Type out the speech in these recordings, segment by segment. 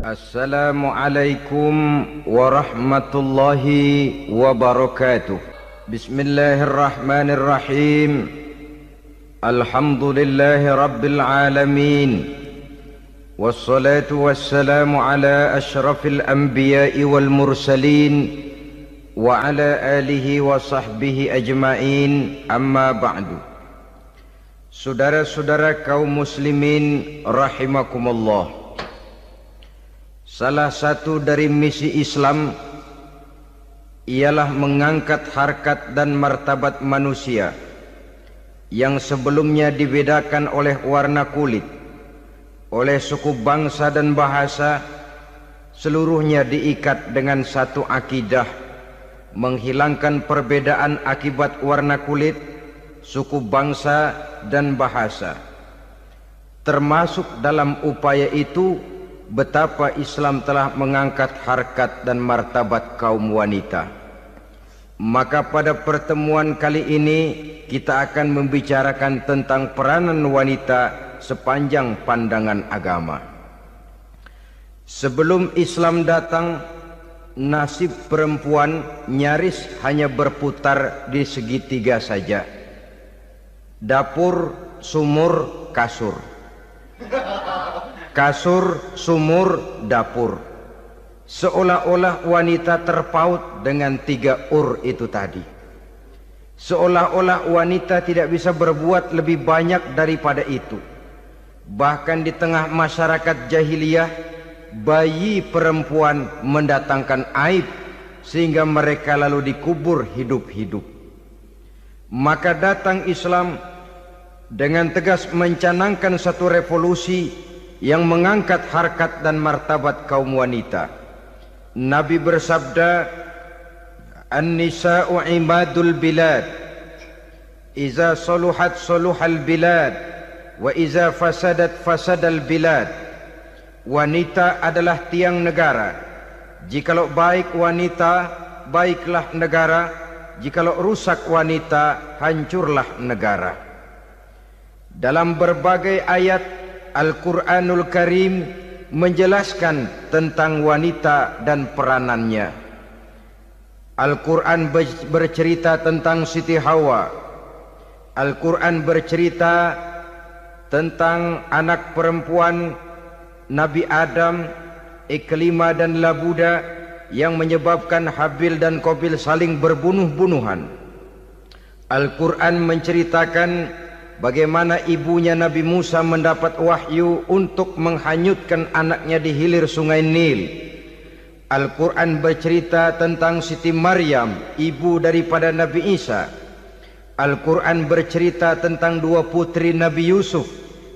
Assalamualaikum warahmatullahi wabarakatuh. Bismillahirrahmanirrahim. Alhamdulillahi rabbil alamin. Wassalatu wassalamu ala ashrafil anbiya'i wal mursalin wa ala alihi wa sahbihi ajma'in, amma ba'du. Saudara-saudara kaum muslimin rahimakumullah, salah satu dari misi Islam ialah mengangkat harkat dan martabat manusia yang sebelumnya dibedakan oleh warna kulit, oleh suku bangsa dan bahasa. Seluruhnya diikat dengan satu akidah, menghilangkan perbedaan akibat warna kulit, suku bangsa dan bahasa. Termasuk dalam upaya itu betapa Islam telah mengangkat harkat dan martabat kaum wanita. Maka pada pertemuan kali ini kita akan membicarakan tentang peranan wanita sepanjang pandangan agama. Sebelum Islam datang, nasib perempuan nyaris hanya berputar di segitiga saja: dapur, sumur, kasur. Kasur, sumur, dapur. Seolah-olah wanita terpaut dengan tiga itu tadi. Seolah-olah wanita tidak bisa berbuat lebih banyak daripada itu. Bahkan di tengah masyarakat jahiliyah, bayi perempuan mendatangkan aib sehingga mereka lalu dikubur hidup-hidup. Maka datang Islam dengan tegas mencanangkan satu revolusi yang mengangkat harkat dan martabat kaum wanita. Nabi bersabda, "An-nisa'u imadul bilad, iza saluhat saluhal bilad, wa iza fasadat fasadal bilad." Wanita adalah tiang negara. Jikalau baik wanita, baiklah negara. Jikalau rusak wanita, hancurlah negara. Dalam berbagai ayat Al-Quranul Karim menjelaskan tentang wanita dan peranannya. Al-Quran bercerita tentang Siti Hawa. Al-Quran bercerita tentang anak perempuan Nabi Adam, Iklimah dan Labuda, yang menyebabkan Habil dan Qabil saling berbunuh-bunuhan. Al-Quran menceritakan bagaimana ibunya Nabi Musa mendapat wahyu untuk menghanyutkan anaknya di hilir sungai Nil. Al-Quran bercerita tentang Siti Maryam, ibu daripada Nabi Isa. Al-Quran bercerita tentang dua putri Nabi Yusuf,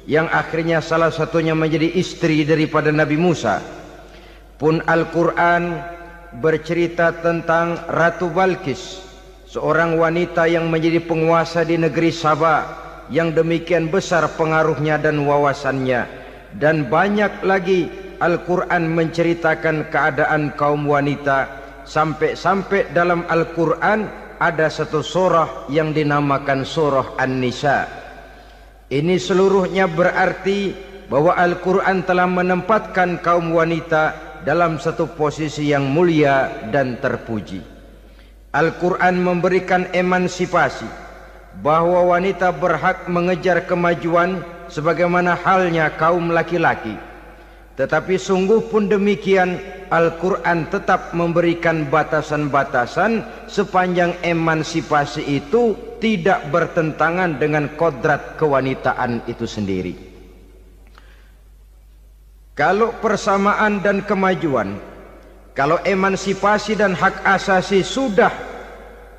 yang akhirnya salah satunya menjadi istri daripada Nabi Musa. Pun Al-Quran bercerita tentang Ratu Balkis, seorang wanita yang menjadi penguasa di negeri Sabah, yang demikian besar pengaruhnya dan wawasannya. Dan banyak lagi Al-Quran menceritakan keadaan kaum wanita, sampai-sampai dalam Al-Quran ada satu surah yang dinamakan surah An-Nisa. Ini seluruhnya berarti bahwa Al-Quran telah menempatkan kaum wanita dalam satu posisi yang mulia dan terpuji. Al-Quran memberikan emansipasi, bahwa wanita berhak mengejar kemajuan sebagaimana halnya kaum laki-laki. Tetapi sungguh pun demikian, Al-Quran tetap memberikan batasan-batasan sepanjang emansipasi itu tidak bertentangan dengan kodrat kewanitaan itu sendiri. Kalau persamaan dan kemajuan, kalau emansipasi dan hak asasi sudah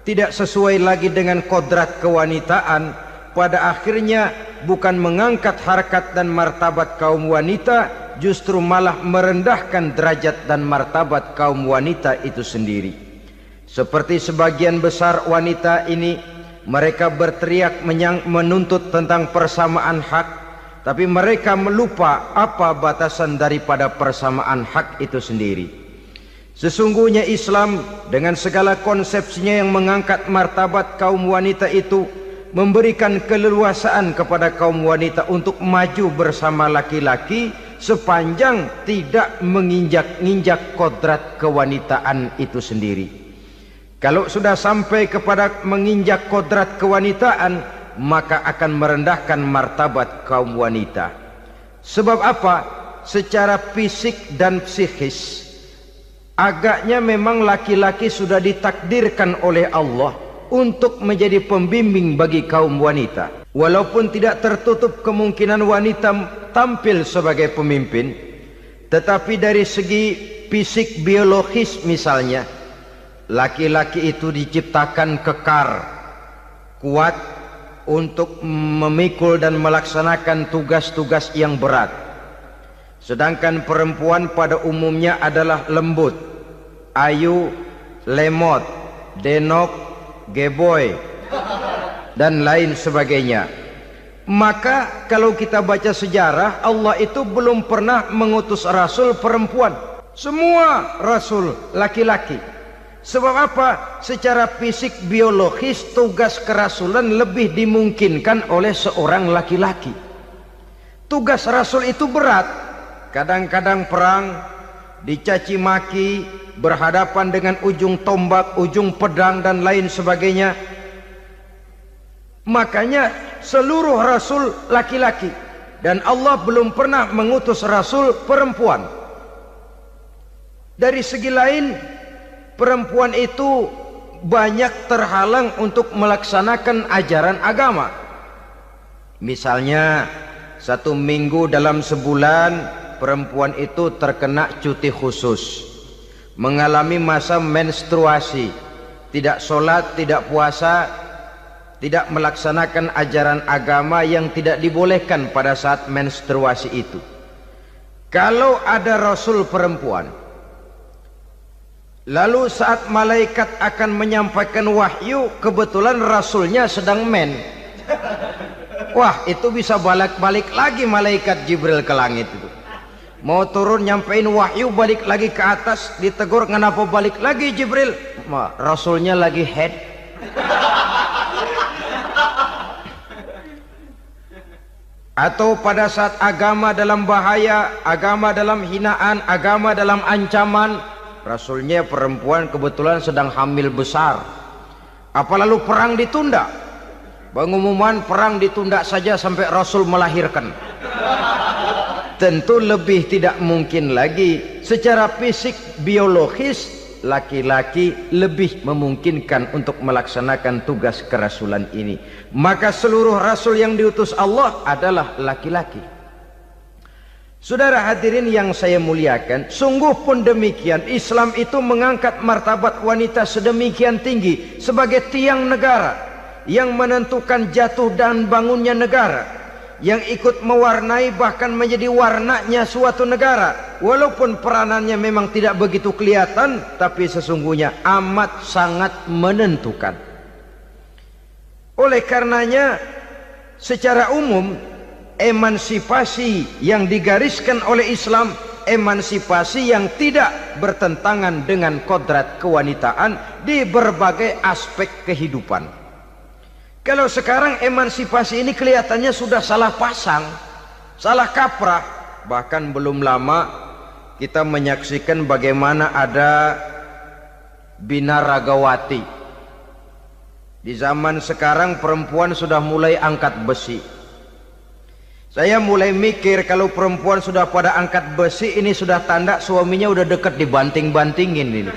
tidak sesuai lagi dengan kodrat kewanitaan, pada akhirnya bukan mengangkat harkat dan martabat kaum wanita, justru malah merendahkan derajat dan martabat kaum wanita itu sendiri. Seperti sebagian besar wanita ini, mereka berteriak menuntut tentang persamaan hak, tapi mereka melupa apa batasan daripada persamaan hak itu sendiri. Sesungguhnya Islam dengan segala konsepsinya yang mengangkat martabat kaum wanita itu memberikan keleluasaan kepada kaum wanita untuk maju bersama laki-laki sepanjang tidak menginjak-injak kodrat kewanitaan itu sendiri. Kalau sudah sampai kepada menginjak kodrat kewanitaan, maka akan merendahkan martabat kaum wanita. Sebab apa? Secara fisik dan psikis agaknya memang laki-laki sudah ditakdirkan oleh Allah untuk menjadi pembimbing bagi kaum wanita. Walaupun tidak tertutup kemungkinan wanita tampil sebagai pemimpin, tetapi dari segi fisik biologis misalnya, laki-laki itu diciptakan kekar, kuat untuk memikul dan melaksanakan tugas-tugas yang berat. Sedangkan perempuan pada umumnya adalah lembut, ayu, lemot, denok, geboy, dan lain sebagainya. Maka kalau kita baca sejarah, Allah itu belum pernah mengutus rasul perempuan. Semua rasul laki-laki. Sebab apa? Secara fisik biologis tugas kerasulan lebih dimungkinkan oleh seorang laki-laki. Tugas rasul itu berat. Kadang-kadang perang, dicaci maki, berhadapan dengan ujung tombak, ujung pedang dan lain sebagainya. Makanya seluruh rasul laki-laki, dan Allah belum pernah mengutus rasul perempuan. Dari segi lain, perempuan itu banyak terhalang untuk melaksanakan ajaran agama. Misalnya 1 minggu dalam sebulan perempuan itu terkena cuti khusus, mengalami masa menstruasi, tidak sholat, tidak puasa, tidak melaksanakan ajaran agama yang tidak dibolehkan pada saat menstruasi itu. Kalau ada rasul perempuan, lalu saat malaikat akan menyampaikan wahyu, kebetulan rasulnya sedang wah, itu bisa balik-balik lagi malaikat Jibril ke langit itu. Mau turun nyampein wahyu, balik lagi ke atas, ditegur, kenapa balik lagi Jibril? Rasulnya lagi head. Atau pada saat agama dalam bahaya, agama dalam hinaan, agama dalam ancaman, rasulnya perempuan kebetulan sedang hamil besar. Apa lalu perang ditunda? Pengumuman perang ditunda saja sampai rasul melahirkan. Tentu lebih tidak mungkin lagi. Secara fisik biologis, laki-laki lebih memungkinkan untuk melaksanakan tugas kerasulan ini. Maka seluruh rasul yang diutus Allah adalah laki-laki. Saudara hadirin yang saya muliakan, sungguh pun demikian, Islam itu mengangkat martabat wanita sedemikian tinggi sebagai tiang negara yang menentukan jatuh dan bangunnya negara, yang ikut mewarnai bahkan menjadi warnanya suatu negara. Walaupun peranannya memang tidak begitu kelihatan, tapi sesungguhnya amat sangat menentukan. Oleh karenanya, secara umum emansipasi yang digariskan oleh Islam, emansipasi yang tidak bertentangan dengan kodrat kewanitaan di berbagai aspek kehidupan. Kalau sekarang emansipasi ini kelihatannya sudah salah pasang, salah kaprah. Bahkan belum lama kita menyaksikan bagaimana ada binaragawati. Di zaman sekarang perempuan sudah mulai angkat besi. Saya mulai mikir kalau perempuan sudah pada angkat besi, ini sudah tanda suaminya udah deket dibanting-bantingin ini.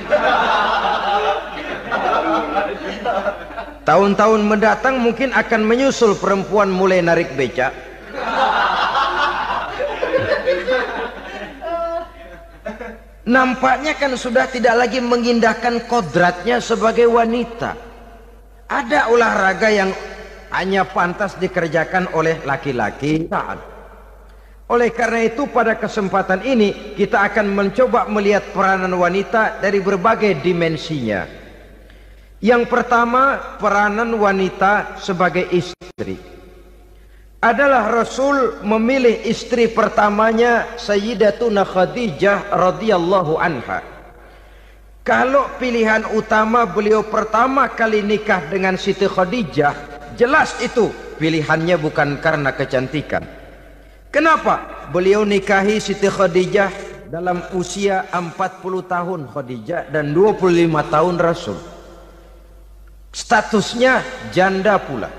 Tahun-tahun mendatang mungkin akan menyusul perempuan mulai narik beca. Nampaknya kan sudah tidak lagi mengindahkan kodratnya sebagai wanita. Ada olahraga yang hanya pantas dikerjakan oleh laki-laki. Oleh karena itu pada kesempatan ini kita akan mencoba melihat peranan wanita dari berbagai dimensinya. Yang pertama, peranan wanita sebagai istri. Adalah Rasul memilih istri pertamanya Sayyidatuna Khadijah radhiyallahu anha. Kalau pilihan utama beliau pertama kali nikah dengan Siti Khadijah, jelas itu pilihannya bukan karena kecantikan. Kenapa? beliau nikahi Siti Khadijah dalam usia 40 tahun Khadijah dan 25 tahun Rasul. Statusnya janda pula.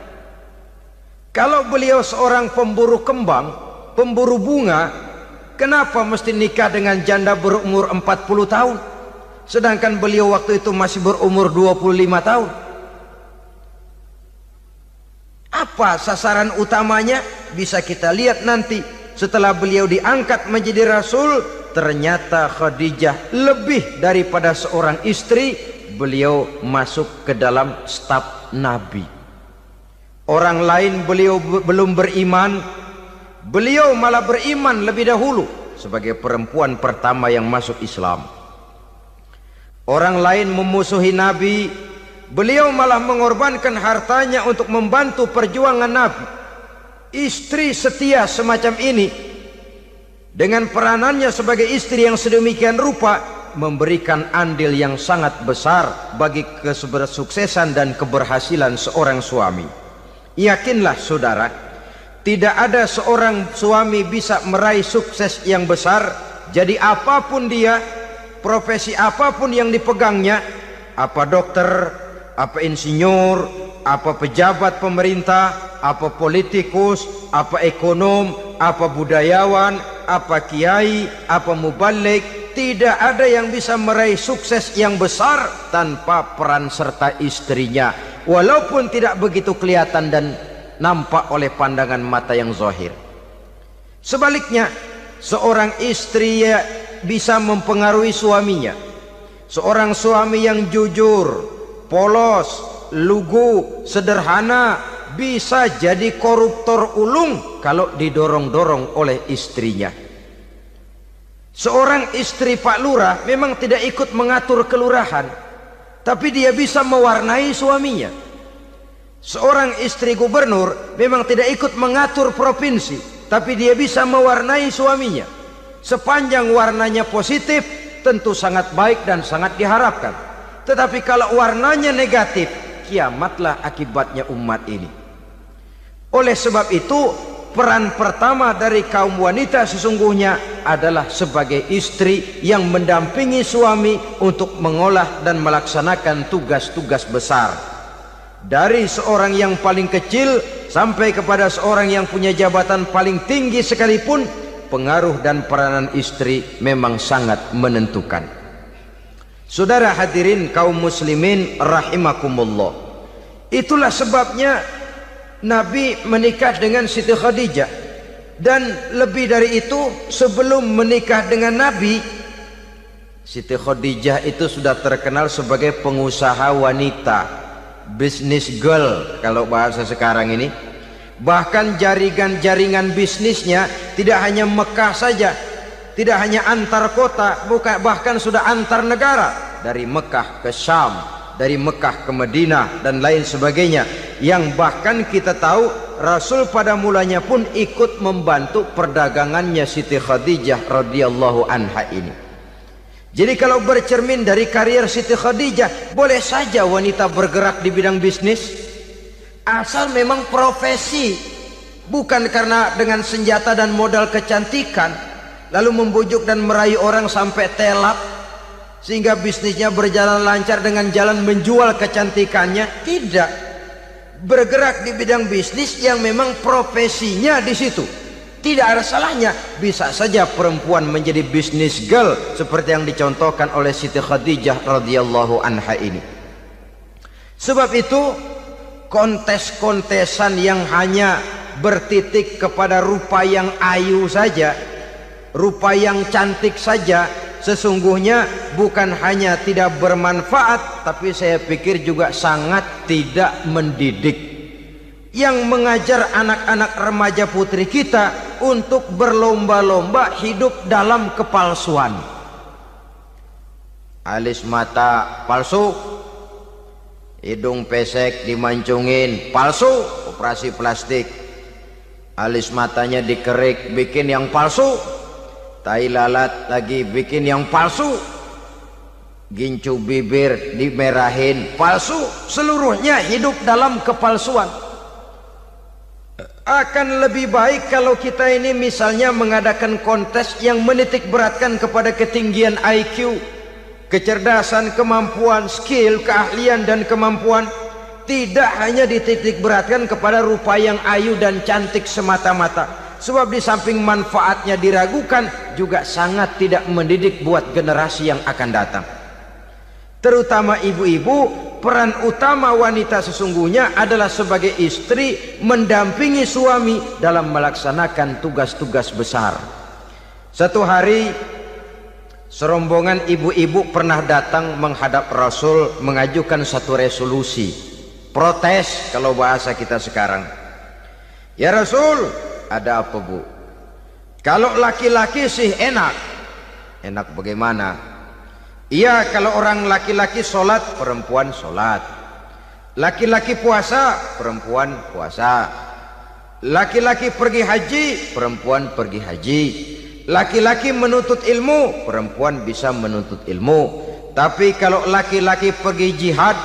Kalau beliau seorang pemburu kembang, pemburu bunga, kenapa mesti nikah dengan janda berumur 40 tahun? Sedangkan beliau waktu itu masih berumur 25 tahun. Apa sasaran utamanya? Bisa kita lihat nanti. Setelah beliau diangkat menjadi Rasul, ternyata Khadijah lebih daripada seorang istri. Beliau masuk ke dalam staf Nabi. Orang lain beliau belum beriman, beliau malah beriman lebih dahulu sebagai perempuan pertama yang masuk Islam. Orang lain memusuhi Nabi, beliau malah mengorbankan hartanya untuk membantu perjuangan Nabi. Istri setia semacam ini dengan peranannya sebagai istri yang sedemikian rupa memberikan andil yang sangat besar bagi kesuksesan dan keberhasilan seorang suami. Yakinlah saudara, tidak ada seorang suami bisa meraih sukses yang besar, jadi apapun dia, profesi apapun yang dipegangnya, apa dokter, apa insinyur, apa pejabat pemerintah, apa politikus, apa ekonom, apa budayawan, apa kiai, apa mubalik, tidak ada yang bisa meraih sukses yang besar tanpa peran serta istrinya, walaupun tidak begitu kelihatan dan nampak oleh pandangan mata yang zahir. Sebaliknya, seorang istri bisa mempengaruhi suaminya. Seorang suami yang jujur, polos, lugu, sederhana bisa jadi koruptor ulung kalau didorong-dorong oleh istrinya. Seorang istri Pak Lurah memang tidak ikut mengatur kelurahan, tapi dia bisa mewarnai suaminya. Seorang istri gubernur memang tidak ikut mengatur provinsi, tapi dia bisa mewarnai suaminya. Sepanjang warnanya positif, tentu sangat baik dan sangat diharapkan. Tetapi kalau warnanya negatif, kiamatlah akibatnya umat ini. Oleh sebab itu, peran pertama dari kaum wanita sesungguhnya adalah sebagai istri yang mendampingi suami untuk mengolah dan melaksanakan tugas-tugas besar. Dari seorang yang paling kecil sampai kepada seorang yang punya jabatan paling tinggi sekalipun, pengaruh dan peranan istri memang sangat menentukan. Saudara hadirin kaum muslimin rahimakumullah, itulah sebabnya Nabi menikah dengan Siti Khadijah. Dan lebih dari itu, sebelum menikah dengan Nabi, Siti Khadijah itu sudah terkenal sebagai pengusaha wanita, business girl kalau bahasa sekarang ini. Bahkan jaringan-jaringan bisnisnya tidak hanya Mekah saja, tidak hanya antar kota, bahkan sudah antar negara, dari Mekah ke Syam, dari Mekah ke Madinah dan lain sebagainya, yang bahkan kita tahu Rasul pada mulanya pun ikut membantu perdagangannya Siti Khadijah radhiyallahu anha ini. Jadi kalau bercermin dari karier Siti Khadijah, boleh saja wanita bergerak di bidang bisnis, asal memang profesi, bukan karena dengan senjata dan modal kecantikan lalu membujuk dan merayu orang sampai telap sehingga bisnisnya berjalan lancar dengan jalan menjual kecantikannya. Tidak, bergerak di bidang bisnis yang memang profesinya di situ. Tidak ada salahnya. Bisa saja perempuan menjadi bisnis girl seperti yang dicontohkan oleh Siti Khadijah radhiyallahu anha ini. Sebab itu, kontes-kontesan yang hanya bertitik kepada rupa yang ayu saja, rupa yang cantik saja, sesungguhnya bukan hanya tidak bermanfaat, tapi saya pikir juga sangat tidak mendidik. Yang mengajar anak-anak remaja putri kita untuk berlomba-lomba hidup dalam kepalsuan. Alis mata palsu, hidung pesek dimancungin palsu, operasi plastik. Alis matanya dikerik bikin yang palsu, tai lalat lagi bikin yang palsu, gincu bibir dimerahin palsu. Seluruhnya hidup dalam kepalsuan. Akan lebih baik kalau kita ini misalnya mengadakan kontes yang menitik beratkan kepada ketinggian IQ, kecerdasan, kemampuan, skill, keahlian dan kemampuan. Tidak hanya dititik beratkan kepada rupa yang ayu dan cantik semata-mata. Sebab di samping manfaatnya diragukan, juga sangat tidak mendidik buat generasi yang akan datang. Terutama ibu-ibu, peran utama wanita sesungguhnya adalah sebagai istri mendampingi suami dalam melaksanakan tugas-tugas besar. Satu hari serombongan ibu-ibu pernah datang menghadap Rasul mengajukan satu resolusi, protes kalau bahasa kita sekarang. Ya Rasul, ada apa bu? Kalau laki-laki sih enak. Enak bagaimana? Iya, kalau orang laki-laki sholat, perempuan sholat. Laki-laki puasa, perempuan puasa. Laki-laki pergi haji, perempuan pergi haji. Laki-laki menuntut ilmu, perempuan bisa menuntut ilmu. Tapi kalau laki-laki pergi jihad,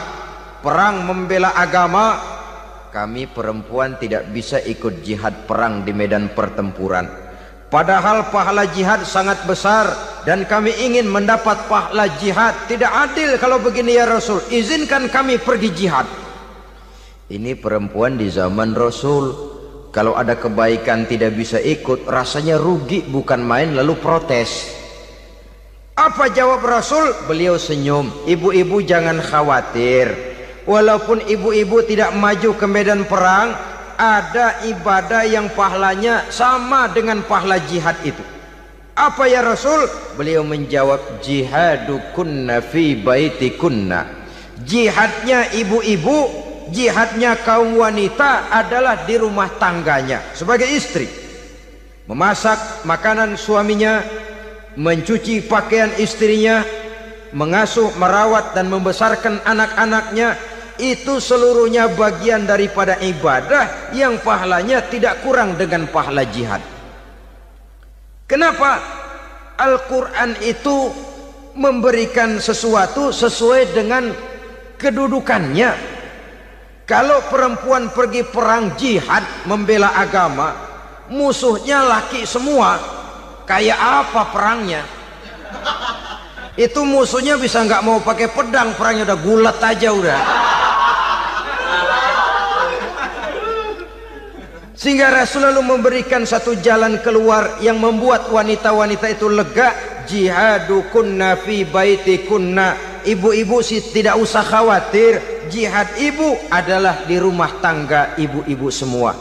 perang membela agama, kami perempuan tidak bisa ikut jihad perang di medan pertempuran. Padahal pahala jihad sangat besar dan kami ingin mendapat pahala jihad. Tidak adil kalau begini ya Rasul, izinkan kami pergi jihad. Ini perempuan di zaman Rasul, kalau ada kebaikan tidak bisa ikut, rasanya rugi bukan main, lalu protes. Apa jawab Rasul? Beliau senyum. Ibu-ibu jangan khawatir, walaupun ibu-ibu tidak maju ke medan perang, ada ibadah yang pahalanya sama dengan pahala jihad itu. Apa ya Rasul? Beliau menjawab, jihadukunna fi baitikunna. Jihadnya ibu-ibu, jihadnya kaum wanita adalah di rumah tangganya sebagai istri. Memasak makanan suaminya, mencuci pakaian istrinya, mengasuh, merawat dan membesarkan anak-anaknya. Itu seluruhnya bagian daripada ibadah yang pahalanya tidak kurang dengan pahala jihad. Kenapa? Al-Quran itu memberikan sesuatu sesuai dengan kedudukannya. Kalau perempuan pergi perang jihad membela agama, musuhnya laki semua, kayak apa perangnya? Itu musuhnya bisa nggak mau pakai pedang, perangnya udah gulat aja udah. Sehingga Rasul lalu memberikan satu jalan keluar yang membuat wanita-wanita itu lega. Jihadukunna fi baitikunna. Ibu-ibu sih tidak usah khawatir, jihad ibu adalah di rumah tangga ibu-ibu semua.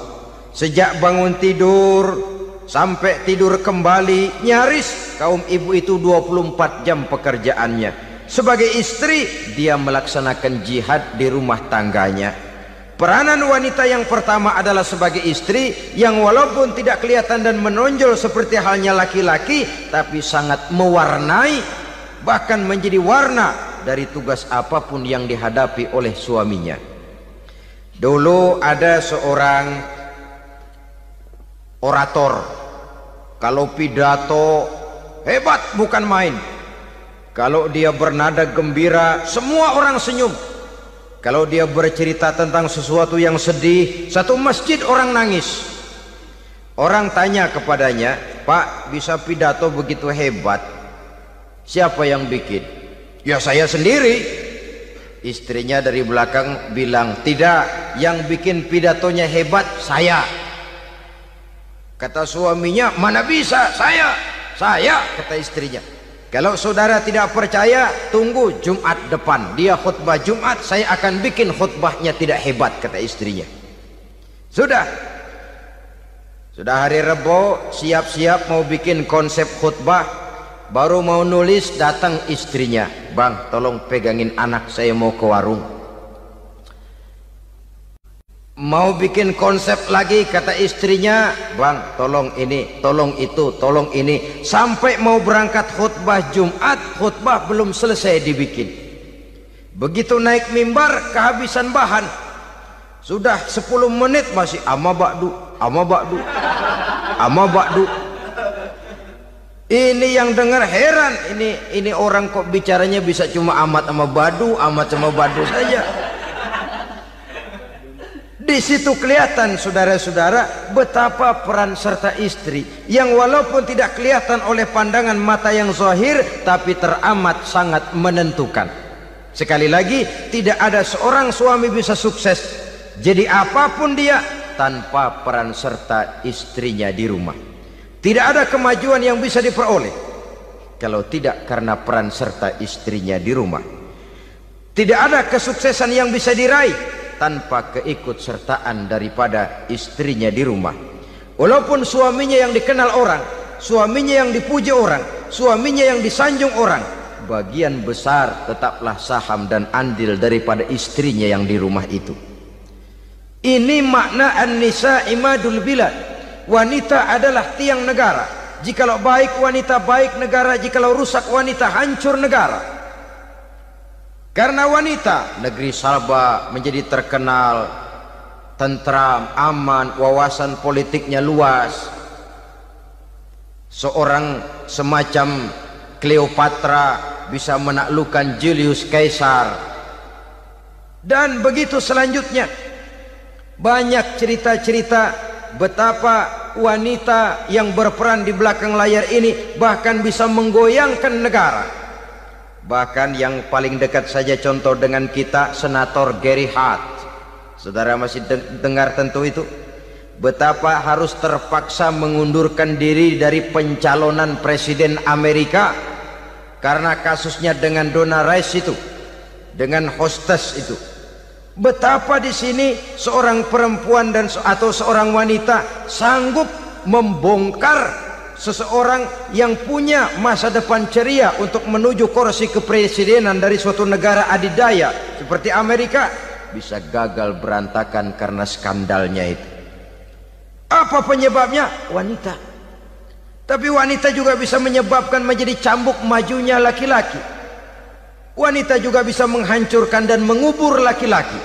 Sejak bangun tidur sampai tidur kembali, nyaris kaum ibu itu 24 jam pekerjaannya. Sebagai istri, dia melaksanakan jihad di rumah tangganya. Peranan wanita yang pertama adalah sebagai istri, yang walaupun tidak kelihatan dan menonjol seperti halnya laki-laki, tapi sangat mewarnai, bahkan menjadi warna dari tugas apapun yang dihadapi oleh suaminya. Dulu ada seorang orator, kalau pidato hebat bukan main. Kalau dia bernada gembira, semua orang senyum. Kalau dia bercerita tentang sesuatu yang sedih, satu masjid orang nangis. Orang tanya kepadanya, Pak, bisa pidato begitu hebat, siapa yang bikin? Ya saya sendiri. Istrinya dari belakang bilang, tidak, yang bikin pidatonya hebat saya. Kata suaminya, mana bisa, saya, kata istrinya. Kalau saudara tidak percaya, tunggu Jumat depan, dia khutbah Jumat, saya akan bikin khutbahnya tidak hebat, kata istrinya. Sudah hari Rebo, siap-siap mau bikin konsep khutbah, baru mau nulis, datang istrinya, Bang, tolong pegangin anak, saya mau ke warung. Mau bikin konsep lagi, kata istrinya, Bang, tolong ini, tolong itu, tolong ini. Sampai mau berangkat khutbah Jumat, khutbah belum selesai dibikin. Begitu naik mimbar, kehabisan bahan. Sudah 10 menit masih ama ba'du. Ini yang dengar heran, ini orang kok bicaranya bisa cuma amat sama badu saja. Di situ kelihatan saudara-saudara betapa peran serta istri yang walaupun tidak kelihatan oleh pandangan mata yang zahir, tapi teramat sangat menentukan. Sekali lagi, tidak ada seorang suami bisa sukses jadi apapun dia tanpa peran serta istrinya di rumah. Tidak ada kemajuan yang bisa diperoleh kalau tidak karena peran serta istrinya di rumah. Tidak ada kesuksesan yang bisa diraih tanpa keikutsertaan daripada istrinya di rumah. Walaupun suaminya yang dikenal orang, suaminya yang dipuji orang, suaminya yang disanjung orang, bagian besar tetaplah saham dan andil daripada istrinya yang di rumah itu. Ini makna an-nisa imadul bilad. Wanita adalah tiang negara. Jikalau baik wanita, baik negara. Jikalau rusak wanita, hancur negara. Karena wanita, negeri Sabah menjadi terkenal, tentram, aman, wawasan politiknya luas. Seorang semacam Cleopatra bisa menaklukkan Julius Caesar. Dan begitu selanjutnya. Banyak cerita-cerita betapa wanita yang berperan di belakang layar ini bahkan bisa menggoyangkan negara. Bahkan yang paling dekat saja contoh dengan kita, Senator Gary Hart. Saudara masih dengar tentu itu. Betapa harus terpaksa mengundurkan diri dari pencalonan presiden Amerika karena kasusnya dengan Donna Rice itu, dengan hostess itu. Betapa di sini seorang perempuan atau seorang wanita sanggup membongkar seseorang yang punya masa depan ceria untuk menuju kursi kepresidenan dari suatu negara adidaya seperti Amerika, bisa gagal berantakan karena skandalnya itu. Apa penyebabnya? Wanita. Tapi wanita juga bisa menyebabkan menjadi cambuk majunya laki-laki. Wanita juga bisa menghancurkan dan mengubur laki-laki.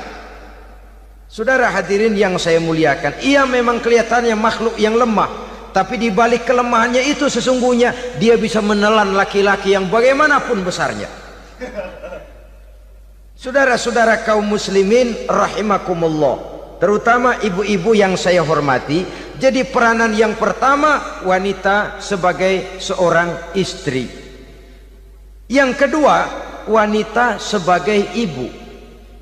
Saudara hadirin yang saya muliakan, ia memang kelihatannya makhluk yang lemah, tapi di balik kelemahannya itu sesungguhnya dia bisa menelan laki-laki yang bagaimanapun besarnya. Saudara-saudara kaum muslimin rahimakumullah, terutama ibu-ibu yang saya hormati, jadi peranan yang pertama wanita sebagai seorang istri. Yang kedua, wanita sebagai ibu.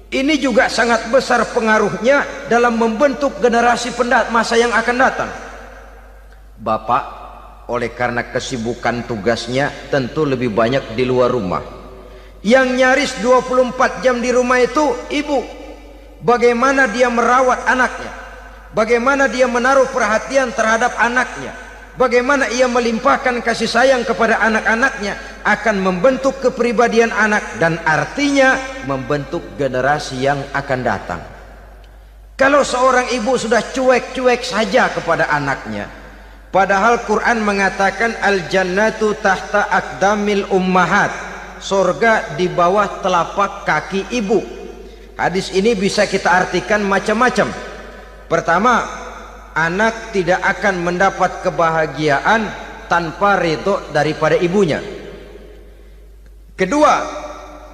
Ini juga sangat besar pengaruhnya dalam membentuk generasi masa yang akan datang. Bapak oleh karena kesibukan tugasnya tentu lebih banyak di luar rumah. Yang nyaris 24 jam di rumah itu ibu. Bagaimana dia merawat anaknya, bagaimana dia menaruh perhatian terhadap anaknya, bagaimana ia melimpahkan kasih sayang kepada anak-anaknya, akan membentuk kepribadian anak dan artinya membentuk generasi yang akan datang. Kalau seorang ibu sudah cuek-cuek saja kepada anaknya, padahal Quran mengatakan al-jannatu tahta aqdamil ummahat, surga di bawah telapak kaki ibu. Hadis ini bisa kita artikan macam-macam. Pertama, anak tidak akan mendapat kebahagiaan tanpa ridho daripada ibunya. Kedua,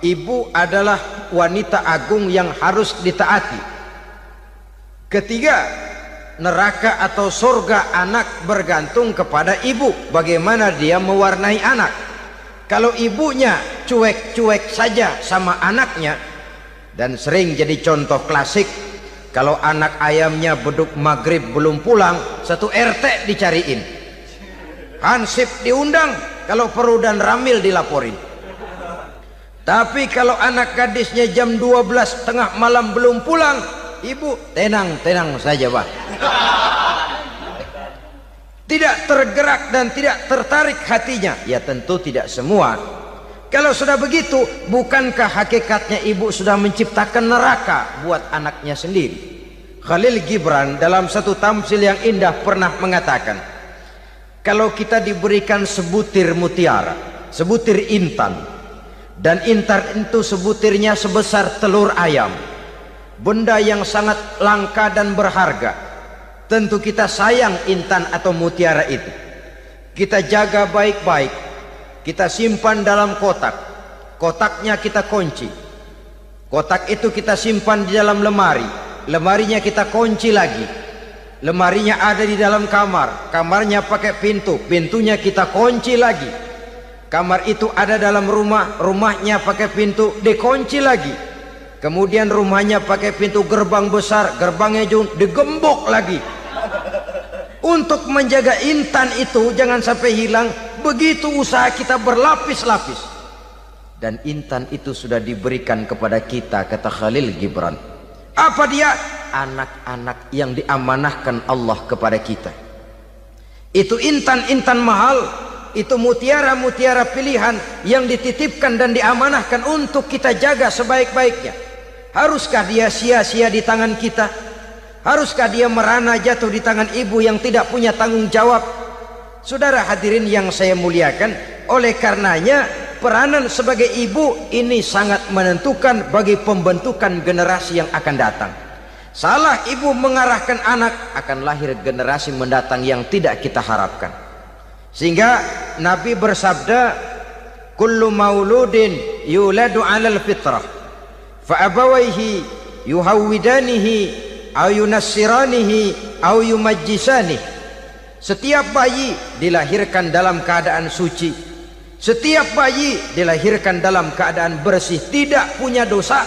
ibu adalah wanita agung yang harus ditaati. Ketiga, neraka atau surga anak bergantung kepada ibu, bagaimana dia mewarnai anak. Kalau ibunya cuek-cuek saja sama anaknya, dan sering jadi contoh klasik, kalau anak ayamnya beduk maghrib belum pulang, satu RT dicariin, hansip diundang, kalau perlu dan ramil dilaporin. Tapi kalau anak gadisnya jam 12 tengah malam belum pulang, ibu tenang-tenang saja Pak. Tidak tergerak dan tidak tertarik hatinya. Ya tentu tidak semua. Kalau sudah begitu, bukankah hakikatnya ibu sudah menciptakan neraka buat anaknya sendiri? Khalil Gibran dalam satu tamsil yang indah pernah mengatakan, kalau kita diberikan sebutir mutiara, sebutir intan, dan intan itu sebutirnya sebesar telur ayam, benda yang sangat langka dan berharga, tentu kita sayang intan atau mutiara itu. Kita jaga baik-baik, kita simpan dalam kotak, kotaknya kita kunci, kotak itu kita simpan di dalam lemari, lemarinya kita kunci lagi. Lemarinya ada di dalam kamar, kamarnya pakai pintu, pintunya kita kunci lagi. Kamar itu ada dalam rumah, rumahnya pakai pintu, dikunci lagi. Kemudian rumahnya pakai pintu gerbang besar, gerbangnya juga digembok lagi. Untuk menjaga intan itu jangan sampai hilang, begitu usaha kita berlapis-lapis. Dan intan itu sudah diberikan kepada kita, kata Khalil Gibran. Apa dia? Anak-anak yang diamanahkan Allah kepada kita. Itu intan-intan mahal, itu mutiara-mutiara pilihan yang dititipkan dan diamanahkan untuk kita jaga sebaik-baiknya. Haruskah dia sia-sia di tangan kita? Haruskah dia merana jatuh di tangan ibu yang tidak punya tanggung jawab? Saudara hadirin yang saya muliakan, oleh karenanya peranan sebagai ibu ini sangat menentukan bagi pembentukan generasi yang akan datang. Salah ibu mengarahkan anak, akan lahir generasi mendatang yang tidak kita harapkan. Sehingga Nabi bersabda, kullu mauludin yuladu 'alal fitrah fa abawaihi yuhawwidanihi aw yunassiranihi aw yumajjisanihi. Setiap bayi dilahirkan dalam keadaan suci. Setiap bayi dilahirkan dalam keadaan bersih, tidak punya dosa.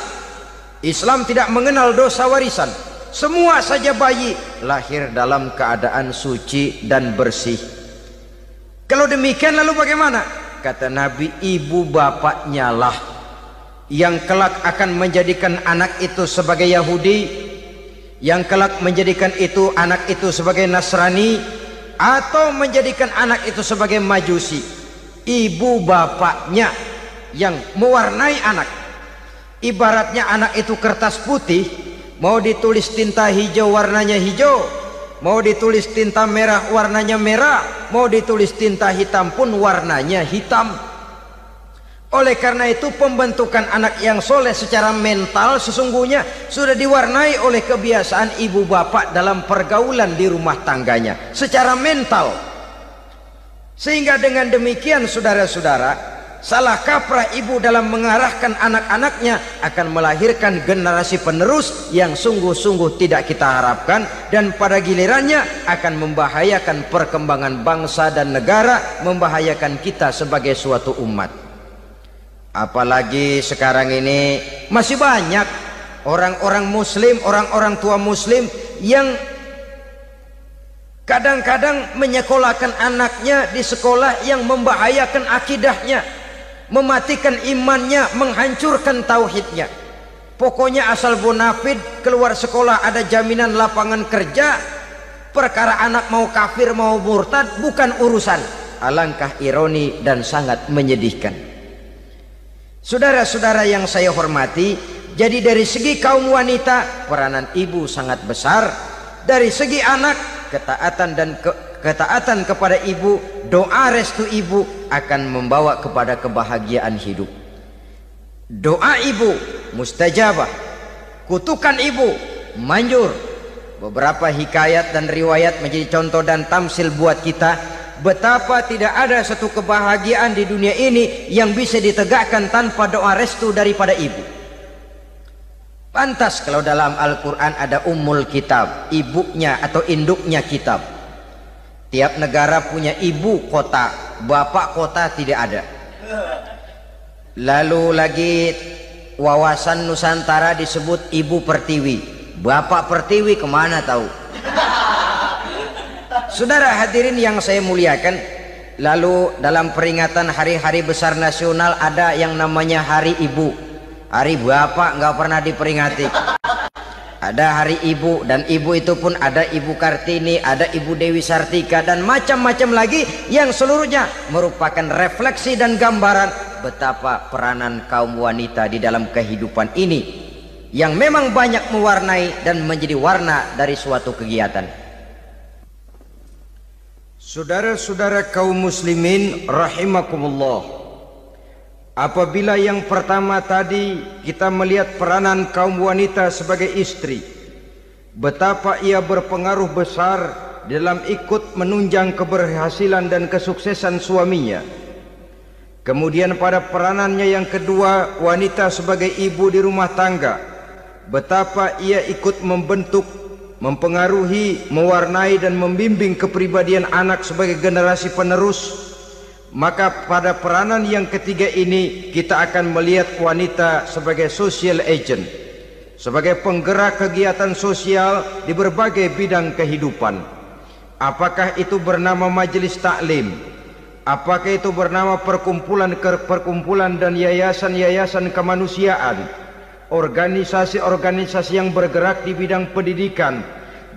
Islam tidak mengenal dosa warisan. Semua saja bayi lahir dalam keadaan suci dan bersih. Kalau demikian lalu bagaimana? Kata Nabi, ibu bapaknya lah yang kelak akan menjadikan anak itu sebagai Yahudi, yang kelak menjadikan itu anak itu sebagai Nasrani, atau menjadikan anak itu sebagai Majusi. Ibu bapaknya yang mewarnai anak. Ibaratnya anak itu kertas putih, mau ditulis tinta hijau warnanya hijau, mau ditulis tinta merah warnanya merah, mau ditulis tinta hitam pun warnanya hitam. Oleh karena itu pembentukan anak yang soleh secara mental sesungguhnya sudah diwarnai oleh kebiasaan ibu bapak dalam pergaulan di rumah tangganya secara mental. Sehingga dengan demikian saudara-saudara, salah kaprah ibu dalam mengarahkan anak-anaknya akan melahirkan generasi penerus yang sungguh-sungguh tidak kita harapkan, dan pada gilirannya akan membahayakan perkembangan bangsa dan negara, membahayakan kita sebagai suatu umat. Apalagi sekarang ini masih banyak orang-orang muslim, orang-orang tua muslim yang kadang-kadang menyekolahkan anaknya di sekolah yang membahayakan akidahnya, mematikan imannya, menghancurkan tauhidnya. Pokoknya asal bonafid keluar sekolah ada jaminan lapangan kerja. Perkara anak mau kafir mau murtad bukan urusan. Alangkah ironi dan sangat menyedihkan. Saudara-saudara yang saya hormati, jadi dari segi kaum wanita peranan ibu sangat besar. Dari segi anak, ketaatan kepada ibu, doa restu ibu akan membawa kepada kebahagiaan hidup. Doa ibu mustajabah, kutukan ibu manjur. Beberapa hikayat dan riwayat menjadi contoh dan tamsil buat kita betapa tidak ada satu kebahagiaan di dunia ini yang bisa ditegakkan tanpa doa restu daripada ibu. Pantas kalau dalam Al-Quran ada ummul kitab, ibunya atau induknya kitab. Tiap negara punya ibu kota, bapak kota tidak ada. Lalu lagi wawasan Nusantara disebut ibu pertiwi, bapak pertiwi kemana tahu. Saudara hadirin yang saya muliakan, lalu dalam peringatan hari-hari besar nasional ada yang namanya Hari Ibu. Hari bapak nggak pernah diperingati. Ada hari ibu, dan ibu itu pun ada Ibu Kartini, ada Ibu Dewi Sartika, dan macam-macam lagi yang seluruhnya merupakan refleksi dan gambaran betapa peranan kaum wanita di dalam kehidupan ini yang memang banyak mewarnai dan menjadi warna dari suatu kegiatan. Saudara-saudara kaum muslimin rahimakumullah, apabila yang pertama tadi kita melihat peranan kaum wanita sebagai istri, betapa ia berpengaruh besar dalam ikut menunjang keberhasilan dan kesuksesan suaminya. Kemudian pada peranannya yang kedua, wanita sebagai ibu di rumah tangga, betapa ia ikut membentuk, mempengaruhi, mewarnai dan membimbing kepribadian anak sebagai generasi penerus, maka pada peranan yang ketiga ini kita akan melihat wanita sebagai social agent, sebagai penggerak kegiatan sosial di berbagai bidang kehidupan. Apakah itu bernama majelis taklim, apakah itu bernama perkumpulan dan yayasan-yayasan kemanusiaan, organisasi-organisasi yang bergerak di bidang pendidikan,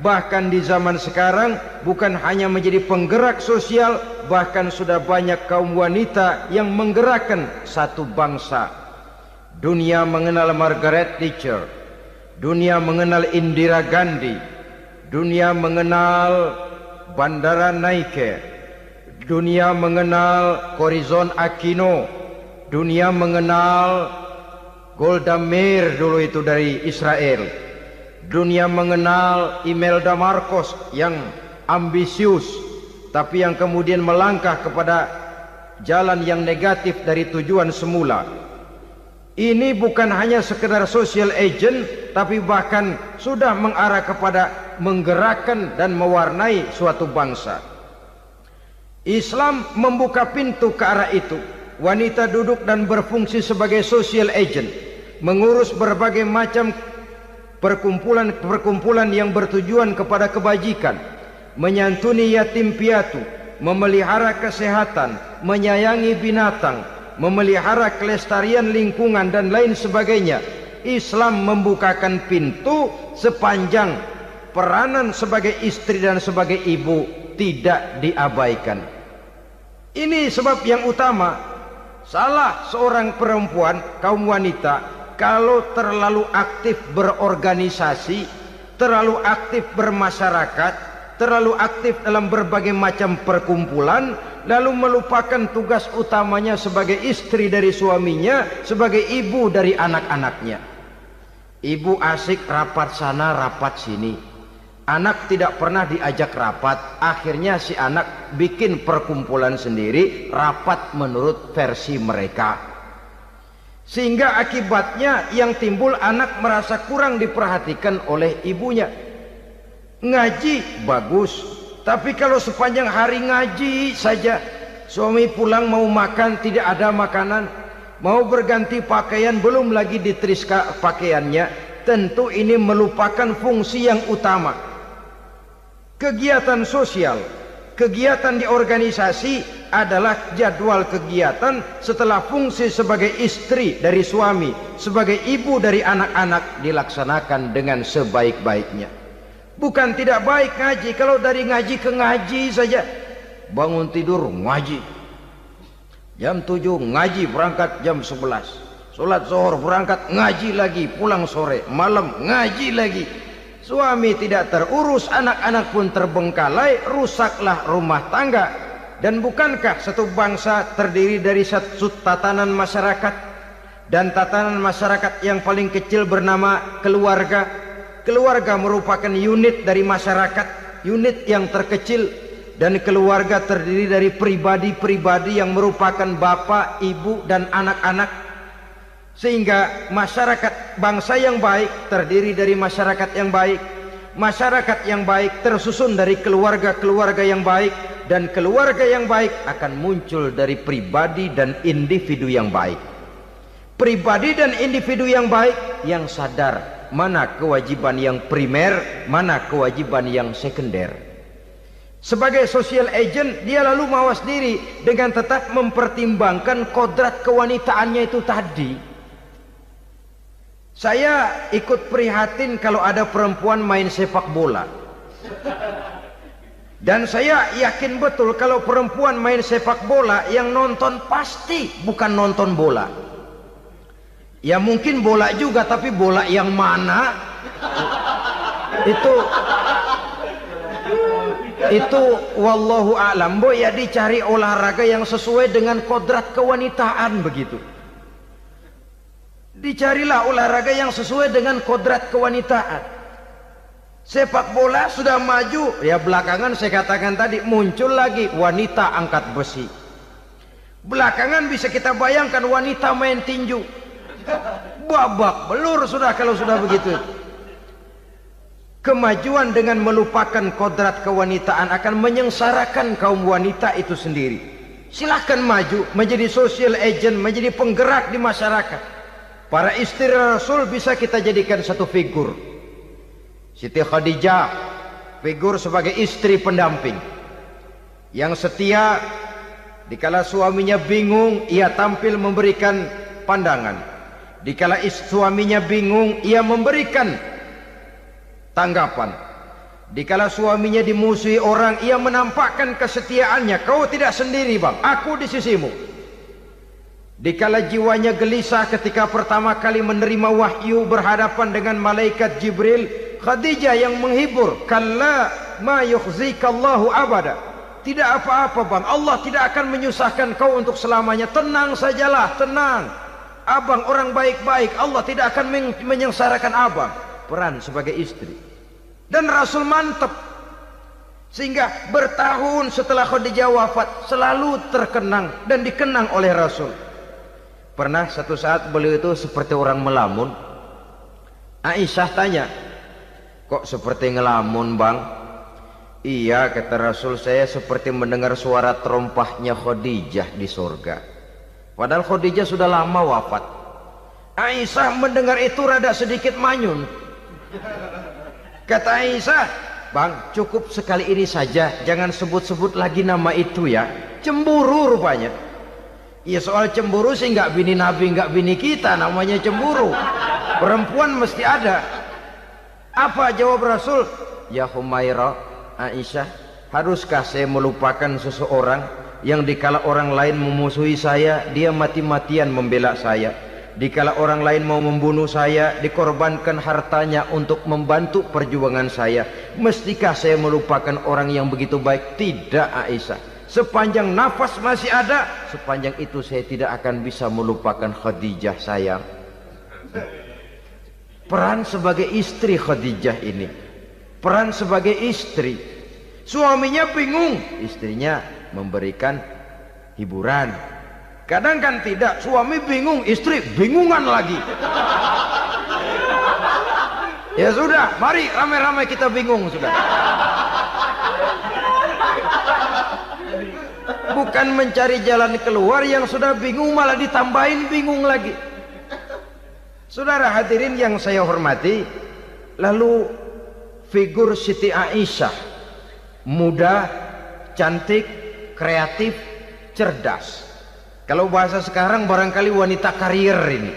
bahkan di zaman sekarang bukan hanya menjadi penggerak sosial, bahkan sudah banyak kaum wanita yang menggerakkan satu bangsa. Dunia mengenal Margaret Thatcher, dunia mengenal Indira Gandhi, dunia mengenal Bandara Naike, dunia mengenal Corazon Aquino, dunia mengenal Golda Meir dulu itu dari Israel, dunia mengenal Imelda Marcos yang ambisius tapi yang kemudian melangkah kepada jalan yang negatif dari tujuan semula. Ini bukan hanya sekedar social agent, tapi bahkan sudah mengarah kepada menggerakkan dan mewarnai suatu bangsa. Islam membuka pintu ke arah itu. Wanita duduk dan berfungsi sebagai social agent, mengurus berbagai macam perkumpulan yang bertujuan kepada kebajikan, menyantuni yatim piatu, memelihara kesehatan, menyayangi binatang, memelihara kelestarian lingkungan dan lain sebagainya. Islam membukakan pintu sepanjang peranan sebagai istri dan sebagai ibu tidak diabaikan. Ini sebab yang utama, salah seorang perempuan, kaum wanita, kalau terlalu aktif berorganisasi, terlalu aktif bermasyarakat, terlalu aktif dalam berbagai macam perkumpulan, lalu melupakan tugas utamanya sebagai istri dari suaminya, sebagai ibu dari anak-anaknya. Ibu asik rapat sana rapat sini, anak tidak pernah diajak rapat, akhirnya si anak bikin perkumpulan sendiri, rapat menurut versi mereka, sehingga akibatnya yang timbul anak merasa kurang diperhatikan oleh ibunya. Ngaji bagus, tapi kalau sepanjang hari ngaji saja, suami pulang mau makan tidak ada makanan, mau berganti pakaian belum lagi ditriska pakaiannya, tentu ini melupakan fungsi yang utama. Kegiatan sosial, kegiatan di organisasi adalah jadwal kegiatan setelah fungsi sebagai istri dari suami, sebagai ibu dari anak-anak dilaksanakan dengan sebaik-baiknya. Bukan tidak baik ngaji, kalau dari ngaji ke ngaji saja, bangun tidur ngaji, jam 7 ngaji, berangkat jam 11, sholat zuhur berangkat ngaji lagi, pulang sore, malam ngaji lagi. Suami tidak terurus, anak-anak pun terbengkalai, rusaklah rumah tangga. Dan bukankah satu bangsa terdiri dari satu tatanan masyarakat, dan tatanan masyarakat yang paling kecil bernama keluarga? Keluarga merupakan unit dari masyarakat, unit yang terkecil, dan keluarga terdiri dari pribadi-pribadi yang merupakan bapak, ibu, dan anak-anak. Sehingga masyarakat bangsa yang baik terdiri dari masyarakat yang baik, masyarakat yang baik tersusun dari keluarga-keluarga yang baik, dan keluarga yang baik akan muncul dari pribadi dan individu yang baik. Pribadi dan individu yang baik yang sadar mana kewajiban yang primer, mana kewajiban yang sekunder. Sebagai social agent, dia lalu mawas diri dengan tetap mempertimbangkan kodrat kewanitaannya itu tadi. Saya ikut prihatin kalau ada perempuan main sepak bola, dan saya yakin betul kalau perempuan main sepak bola, yang nonton pasti bukan nonton bola. Ya mungkin bola juga, tapi bola yang mana itu wallahu a'lam. Ya dicari olahraga yang sesuai dengan kodrat kewanitaan begitu. Dicarilah olahraga yang sesuai dengan kodrat kewanitaan. Sepak bola sudah maju, ya belakangan saya katakan tadi muncul lagi wanita angkat besi. Belakangan bisa kita bayangkan wanita main tinju. Babak belur sudah kalau sudah begitu. Kemajuan dengan melupakan kodrat kewanitaan akan menyengsarakan kaum wanita itu sendiri. Silahkan maju menjadi social agent, menjadi penggerak di masyarakat. Para istri Rasul bisa kita jadikan satu figur. Siti Khadijah, figur sebagai istri pendamping yang setia. Dikala suaminya bingung, ia tampil memberikan pandangan. Dikala suaminya bingung, ia memberikan tanggapan. Dikala suaminya dimusuhi orang, ia menampakkan kesetiaannya. Kau tidak sendiri bang, aku di sisimu. Dikala jiwanya gelisah ketika pertama kali menerima wahyu berhadapan dengan malaikat Jibril, Khadijah yang menghibur. Kalla ma yukhzikallahu abada. Tidak apa-apa bang, Allah tidak akan menyusahkan kau untuk selamanya. Tenang sajalah, tenang. Abang orang baik-baik, Allah tidak akan menyengsarakan abang. Peran sebagai istri. Dan Rasul mantap. Sehingga bertahun setelah Khadijah wafat selalu terkenang dan dikenang oleh Rasul. Pernah satu saat beliau itu seperti orang melamun. Aisyah tanya, kok seperti ngelamun bang? Iya, kata Rasul, saya seperti mendengar suara terompahnya Khadijah di surga. Padahal Khadijah sudah lama wafat. Aisyah mendengar itu rada sedikit manyun. Kata Aisyah, bang, cukup sekali ini saja, jangan sebut-sebut lagi nama itu ya. Cemburu rupanya. Ya soal cemburu sih nggak bini Nabi, nggak bini kita, namanya cemburu. Perempuan mesti ada. Apa jawab Rasul? Ya Humairah, Aisyah, haruskah saya melupakan seseorang yang dikala orang lain memusuhi saya, dia mati-matian membela saya. Dikala orang lain mau membunuh saya, dikorbankan hartanya untuk membantu perjuangan saya. Mestikah saya melupakan orang yang begitu baik? Tidak Aisyah. Sepanjang nafas masih ada, sepanjang itu saya tidak akan bisa melupakan Khadijah sayang. Peran sebagai istri Khadijah ini, peran sebagai istri. Suaminya bingung, istrinya memberikan hiburan. Kadang kan tidak, suami bingung, istri bingungan lagi. Ya sudah, mari ramai-ramai kita bingung sudah. Bukan mencari jalan keluar, yang sudah bingung malah ditambahin bingung lagi. Saudara hadirin yang saya hormati, lalu figur Siti Aisyah, muda, cantik, kreatif, cerdas. Kalau bahasa sekarang barangkali wanita karier ini.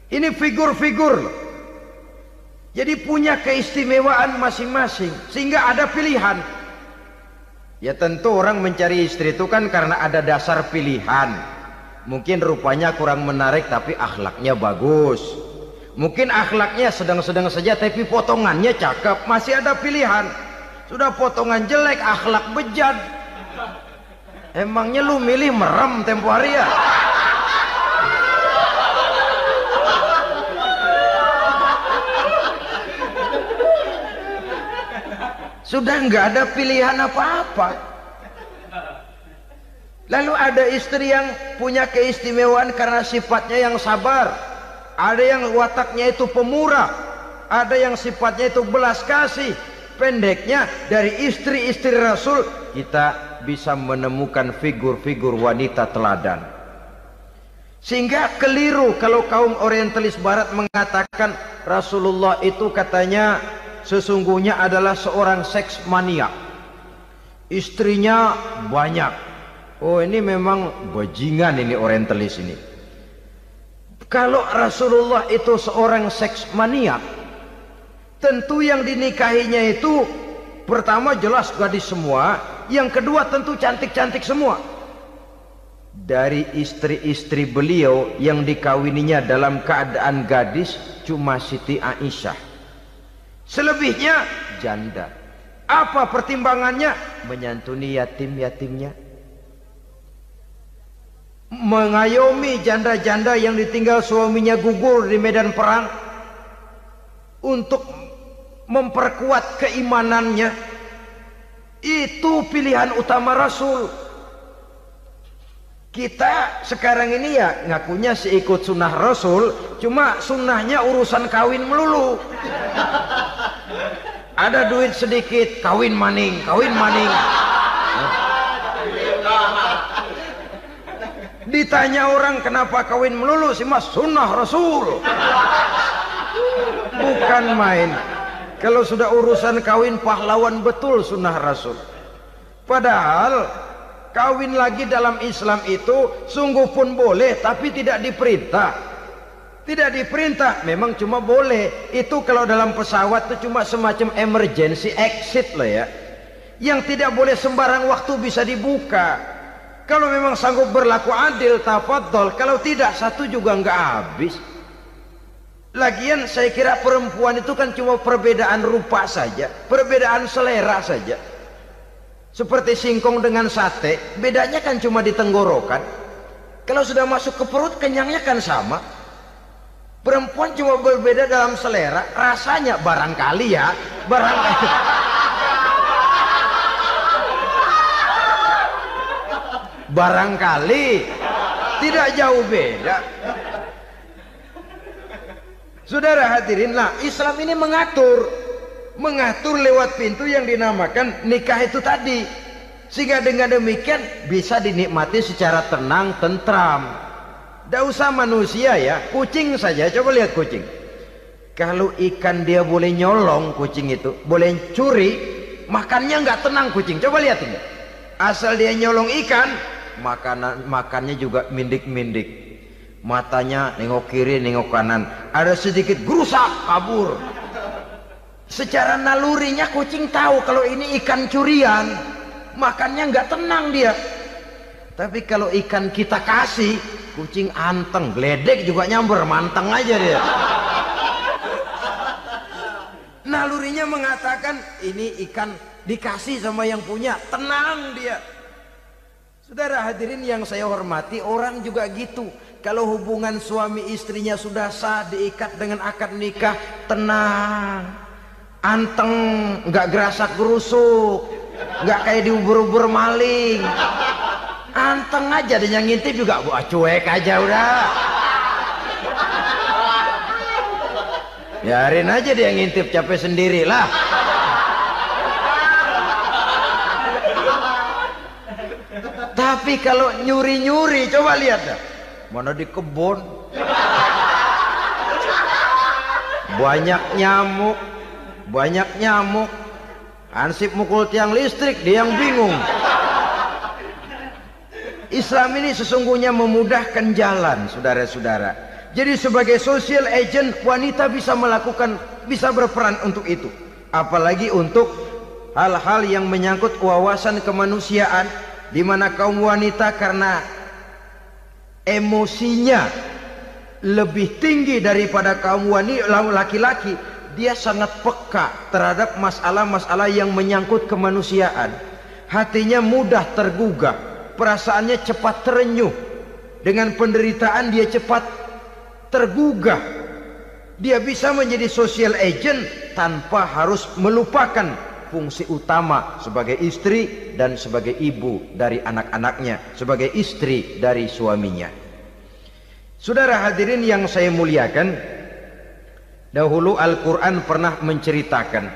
Ini figur-figur loh. Jadi punya keistimewaan masing-masing, sehingga ada pilihan. Ya tentu orang mencari istri itu kan karena ada dasar pilihan. Mungkin rupanya kurang menarik tapi akhlaknya bagus. Mungkin akhlaknya sedang-sedang saja tapi potongannya cakep, masih ada pilihan. Sudah potongan jelek, akhlak bejat, emangnya lu milih merem tempo hari ya? Sudah nggak ada pilihan apa-apa. Lalu ada istri yang punya keistimewaan karena sifatnya yang sabar, ada yang wataknya itu pemurah, ada yang sifatnya itu belas kasih. Pendeknya, dari istri-istri Rasul kita bisa menemukan figur-figur wanita teladan. Sehingga keliru kalau kaum orientalis barat mengatakan Rasulullah itu katanya sesungguhnya adalah seorang seks mania, istrinya banyak. Oh ini memang bajingan ini orientalis ini. Kalau Rasulullah itu seorang seks mania, tentu yang dinikahinya itu pertama jelas gadis semua, yang kedua tentu cantik-cantik semua. Dari istri-istri beliau yang dikawininya dalam keadaan gadis cuma Siti Aisyah. Selebihnya janda. Apa pertimbangannya? Menyantuni yatim-yatimnya, mengayomi janda-janda yang ditinggal suaminya gugur di medan perang, untuk memperkuat keimanannya. Itu pilihan utama Rasul. Kita sekarang ini ya ngakunya sih ikut sunnah Rasul, cuma sunnahnya urusan kawin melulu. Ada duit sedikit, kawin maning, kawin maning. Ditanya orang kenapa kawin melulu, sih mas sunnah Rasul. Bukan main. Kalau sudah urusan kawin pahlawan betul sunnah Rasul. Padahal kawin lagi dalam Islam itu sungguh pun boleh, tapi tidak diperintah. Tidak diperintah, memang cuma boleh. Itu kalau dalam pesawat itu cuma semacam emergency exit lah ya. Yang tidak boleh sembarang waktu bisa dibuka. Kalau memang sanggup berlaku adil, tafadhol. Kalau tidak, satu juga nggak habis. Lagian saya kira perempuan itu kan cuma perbedaan rupa saja, perbedaan selera saja. Seperti singkong dengan sate, bedanya kan cuma di tenggorokan. Kalau sudah masuk ke perut, kenyangnya kan sama. Perempuan cuma berbeda dalam selera, rasanya barangkali ya, barangkali. Barangkali tidak jauh beda. Saudara hadirinlah, Islam ini mengatur lewat pintu yang dinamakan nikah itu tadi, sehingga dengan demikian bisa dinikmati secara tenang, tentram. Tidak usah manusia ya, kucing saja. Coba lihat kucing. Kalau ikan dia boleh nyolong, kucing itu boleh curi, makannya nggak tenang kucing. Coba lihat ini. Asal dia nyolong ikan, makannya juga mindik-mindik. Matanya nengok kiri, nengok kanan. Ada sedikit gerusak, kabur. Secara nalurinya kucing tahu kalau ini ikan curian, makannya nggak tenang dia. Tapi kalau ikan kita kasih, kucing anteng, geledek juga nyamber, manteng aja dia. Nalurinya mengatakan ini ikan dikasih sama yang punya, tenang dia. Saudara hadirin yang saya hormati, orang juga gitu. Kalau hubungan suami istrinya sudah sah, diikat dengan akad nikah, tenang, anteng, nggak gerasak gerusuk, nggak kayak diubur-ubur maling, anteng aja. Dan yang ngintip juga cuek aja udah. Biarin aja dia ngintip, capek sendirilah. Tapi kalau nyuri-nyuri, coba lihat dah. Mana di kebun banyak nyamuk, Hansip mukul tiang listrik, dia yang bingung. Islam ini sesungguhnya memudahkan jalan, saudara-saudara. Jadi sebagai social agent, wanita bisa berperan untuk itu. Apalagi untuk hal-hal yang menyangkut wawasan kemanusiaan, di mana kaum wanita karena emosinya lebih tinggi daripada kaum laki-laki, dia sangat peka terhadap masalah-masalah yang menyangkut kemanusiaan. Hatinya mudah tergugah, perasaannya cepat terenyuh. Dengan penderitaan dia cepat tergugah. Dia bisa menjadi social agent tanpa harus melupakan fungsi utama sebagai istri dan sebagai ibu dari anak-anaknya, sebagai istri dari suaminya. Saudara hadirin yang saya muliakan, dahulu Al-Quran pernah menceritakan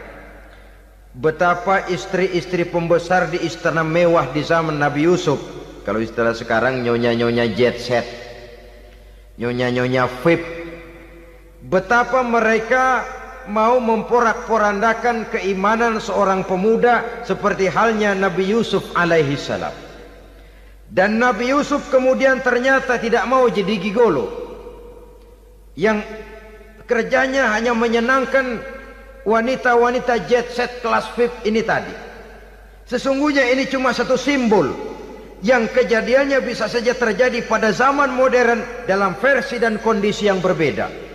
betapa istri-istri pembesar di istana mewah di zaman Nabi Yusuf, kalau istilah sekarang nyonya-nyonya jet set, nyonya-nyonya VIP, betapa mereka mau memporak-porandakan keimanan seorang pemuda seperti halnya Nabi Yusuf alaihi salam. Dan Nabi Yusuf kemudian ternyata tidak mau jadi gigolo yang kerjanya hanya menyenangkan wanita-wanita jet set kelas VIP ini tadi. Sesungguhnya ini cuma satu simbol yang kejadiannya bisa saja terjadi pada zaman modern dalam versi dan kondisi yang berbeda.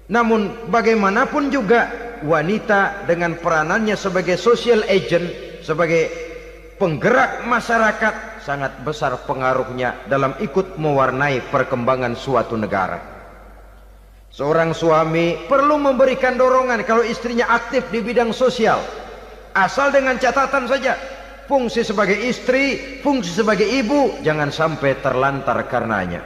Namun bagaimanapun juga wanita dengan peranannya sebagai social agent, sebagai penggerak masyarakat, sangat besar pengaruhnya dalam ikut mewarnai perkembangan suatu negara. Seorang suami perlu memberikan dorongan kalau istrinya aktif di bidang sosial, asal dengan catatan saja, fungsi sebagai istri, fungsi sebagai ibu, jangan sampai terlantar karenanya.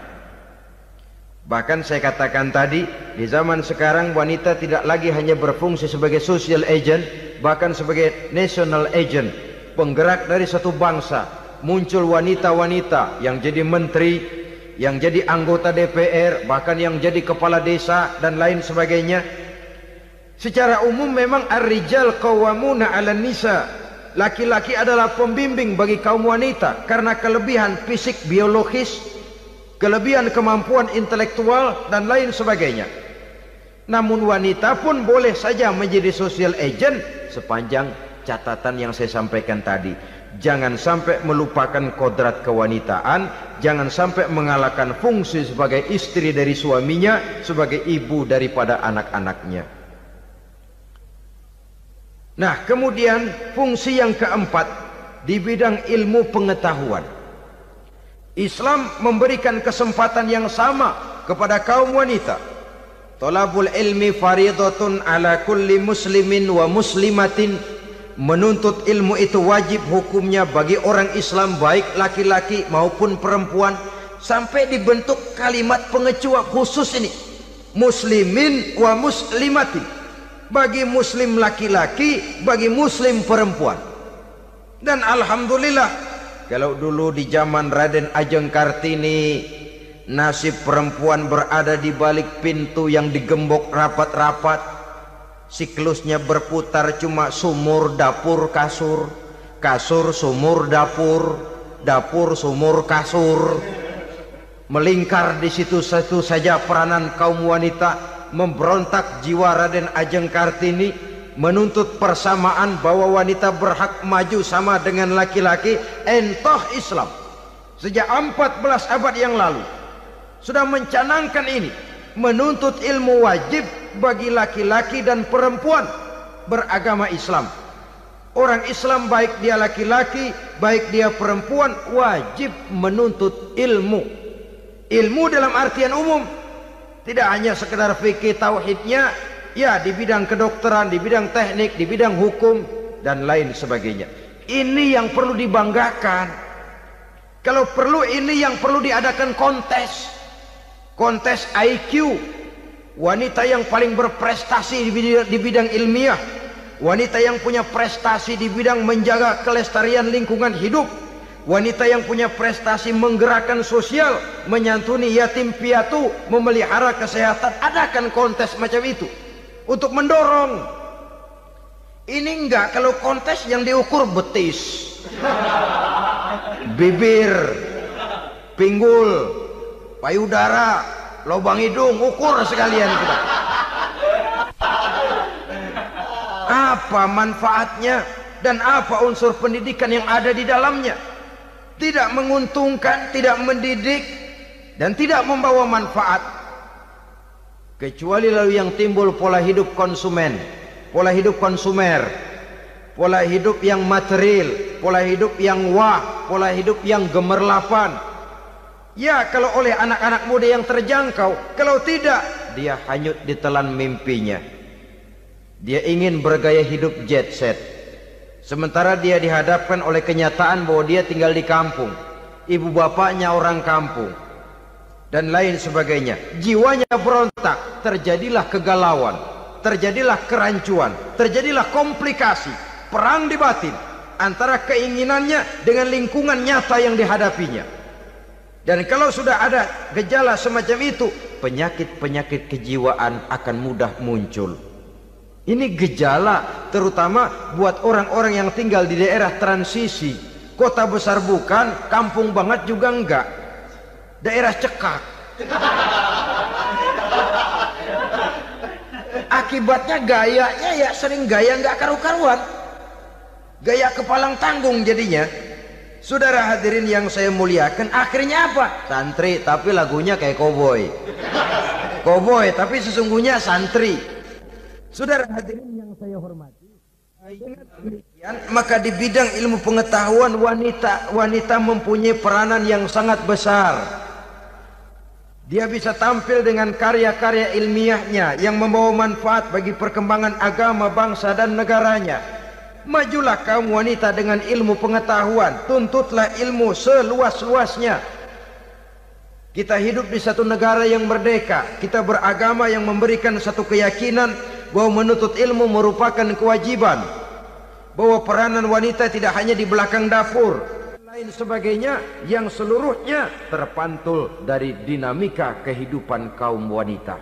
Bahkan saya katakan tadi, di zaman sekarang wanita tidak lagi hanya berfungsi sebagai social agent, bahkan sebagai national agent, penggerak dari satu bangsa. Muncul wanita-wanita yang jadi menteri, yang jadi anggota DPR, bahkan yang jadi kepala desa dan lain sebagainya. Secara umum memang ar-rijal qawwamuna 'alan nisa. Laki-laki adalah pembimbing bagi kaum wanita karena kelebihan fisik biologis, kelebihan kemampuan intelektual dan lain sebagainya. Namun wanita pun boleh saja menjadi social agent sepanjang catatan yang saya sampaikan tadi. Jangan sampai melupakan kodrat kewanitaan, jangan sampai mengalahkan fungsi sebagai istri dari suaminya, sebagai ibu daripada anak-anaknya. Nah, kemudian fungsi yang keempat di bidang ilmu pengetahuan. Islam memberikan kesempatan yang sama kepada kaum wanita. Thalabul ilmi faridatun ala kulli muslimin wa muslimatin. Menuntut ilmu itu wajib hukumnya bagi orang Islam, baik laki-laki maupun perempuan. Sampai dibentuk kalimat pengecua khusus ini, muslimin wa muslimatin, bagi muslim laki-laki, bagi muslim perempuan. Dan alhamdulillah, kalau dulu di zaman Raden Ajeng Kartini, nasib perempuan berada di balik pintu yang digembok rapat-rapat. Siklusnya berputar cuma sumur, dapur, kasur, kasur, sumur, dapur, dapur, sumur, kasur. Melingkar di situ satu saja peranan kaum wanita. Memberontak jiwa Raden Ajeng Kartini, menuntut persamaan bahwa wanita berhak maju sama dengan laki-laki. Entah Islam sejak 14 abad yang lalu sudah mencanangkan ini, menuntut ilmu wajib bagi laki-laki dan perempuan beragama Islam. Orang Islam baik dia laki-laki, baik dia perempuan, wajib menuntut ilmu. Ilmu dalam artian umum, tidak hanya sekedar fikih tauhidnya, ya di bidang kedokteran, di bidang teknik, di bidang hukum dan lain sebagainya. Ini yang perlu dibanggakan. Kalau perlu, ini yang perlu diadakan kontes. Kontes IQ, wanita yang paling berprestasi di bidang ilmiah, wanita yang punya prestasi di bidang menjaga kelestarian lingkungan hidup, wanita yang punya prestasi menggerakkan sosial, menyantuni yatim piatu, memelihara kesehatan. Adakan kontes macam itu untuk mendorong. Ini enggak, kalau kontes yang diukur betis, bibir, pinggul, payudara, lubang hidung, ukur sekalian kita. Apa manfaatnya dan apa unsur pendidikan yang ada di dalamnya? Tidak menguntungkan, tidak mendidik, dan tidak membawa manfaat. Kecuali lalu yang timbul pola hidup konsumen, pola hidup konsumer, pola hidup yang material, pola hidup yang wah, pola hidup yang gemerlapan. Ya, kalau oleh anak-anak muda yang terjangkau. Kalau tidak, dia hanyut ditelan mimpinya. Dia ingin bergaya hidup jet set, sementara dia dihadapkan oleh kenyataan bahwa dia tinggal di kampung, ibu bapaknya orang kampung, dan lain sebagainya. Jiwanya berontak, terjadilah kegalauan, terjadilah kerancuan, terjadilah komplikasi, perang di batin antara keinginannya dengan lingkungan nyata yang dihadapinya. Dan kalau sudah ada gejala semacam itu, penyakit-penyakit kejiwaan akan mudah muncul. Ini gejala terutama buat orang-orang yang tinggal di daerah transisi. Kota besar bukan, kampung banget juga enggak, daerah cekak. Akibatnya gayanya ya sering gaya enggak karu-karuan, gaya kepalang tanggung jadinya. Saudara hadirin yang saya muliakan, akhirnya apa? Santri tapi lagunya kayak koboi. Koboi tapi sesungguhnya santri. Saudara hadirin yang saya hormati, dengan demikian maka di bidang ilmu pengetahuan wanita mempunyai peranan yang sangat besar. Dia bisa tampil dengan karya-karya ilmiahnya yang membawa manfaat bagi perkembangan agama, bangsa dan negaranya. Majulah kaum wanita dengan ilmu pengetahuan, tuntutlah ilmu seluas-luasnya. Kita hidup di satu negara yang merdeka, kita beragama yang memberikan satu keyakinan bahwa menuntut ilmu merupakan kewajiban, bahwa peranan wanita tidak hanya di belakang dapur, lain sebagainya yang seluruhnya terpantul dari dinamika kehidupan kaum wanita.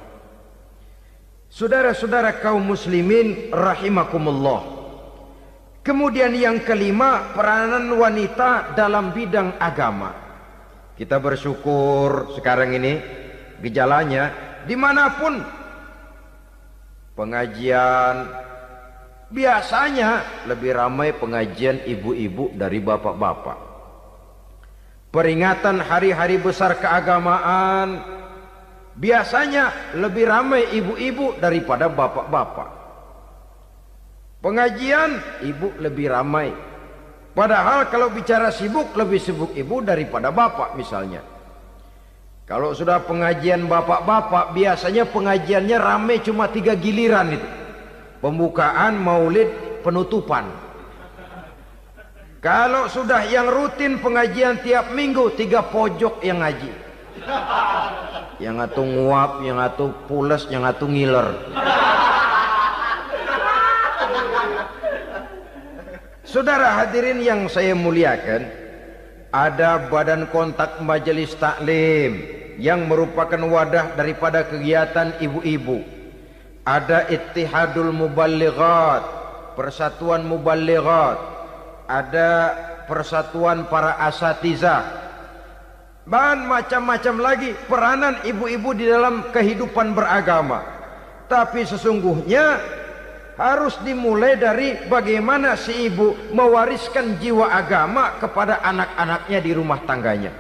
Saudara-saudara kaum muslimin rahimakumullah. Kemudian yang kelima, peranan wanita dalam bidang agama. Kita bersyukur sekarang ini gejalanya dimanapun pengajian, biasanya lebih ramai pengajian ibu-ibu dari bapak-bapak. Peringatan hari-hari besar keagamaan, biasanya lebih ramai ibu-ibu daripada bapak-bapak. Pengajian ibu lebih ramai. Padahal kalau bicara sibuk, lebih sibuk ibu daripada bapak misalnya. Kalau sudah pengajian bapak-bapak, biasanya pengajiannya ramai cuma 3 giliran itu. Pembukaan, maulid, penutupan. Kalau sudah yang rutin pengajian tiap minggu, 3 pojok yang ngaji. Yang atu nguap, yang atu pules, yang atu ngiler. Saudara hadirin yang saya muliakan, ada badan kontak majelis taklim yang merupakan wadah daripada kegiatan ibu-ibu. Ada Ittihadul Muballighat, Persatuan Muballighat, ada Persatuan Para Asatizah, dan macam-macam lagi peranan ibu-ibu di dalam kehidupan beragama. Tapi sesungguhnya harus dimulai dari bagaimana si ibu mewariskan jiwa agama kepada anak-anaknya di rumah tangganya.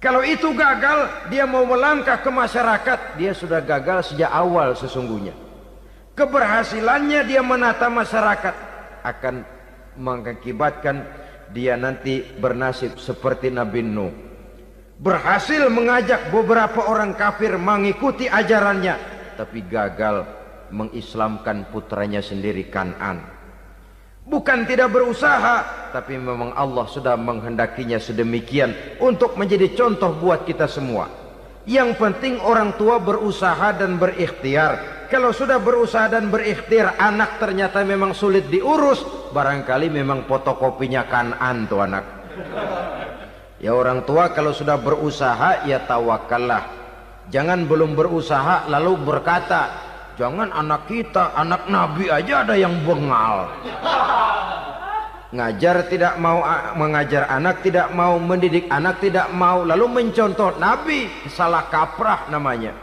Kalau itu gagal, dia mau melangkah ke masyarakat, dia sudah gagal sejak awal sesungguhnya. Keberhasilannya dia menata masyarakat akan mengakibatkan dia nanti bernasib seperti Nabi Nuh. Berhasil mengajak beberapa orang kafir mengikuti ajarannya, tapi gagal mengislamkan putranya sendiri Kan'an. Bukan tidak berusaha, tapi memang Allah sudah menghendakinya sedemikian untuk menjadi contoh buat kita semua. Yang penting orang tua berusaha dan berikhtiar. Kalau sudah berusaha dan berikhtiar, anak ternyata memang sulit diurus, barangkali memang fotokopinya Kan'an tuh anak. Ya orang tua kalau sudah berusaha, ya tawakallah. Jangan belum berusaha lalu berkata, jangan anak kita, anak Nabi aja ada yang bengal. Ngajar tidak mau, mengajar anak tidak mau, mendidik anak tidak mau, lalu mencontoh Nabi, salah kaprah namanya.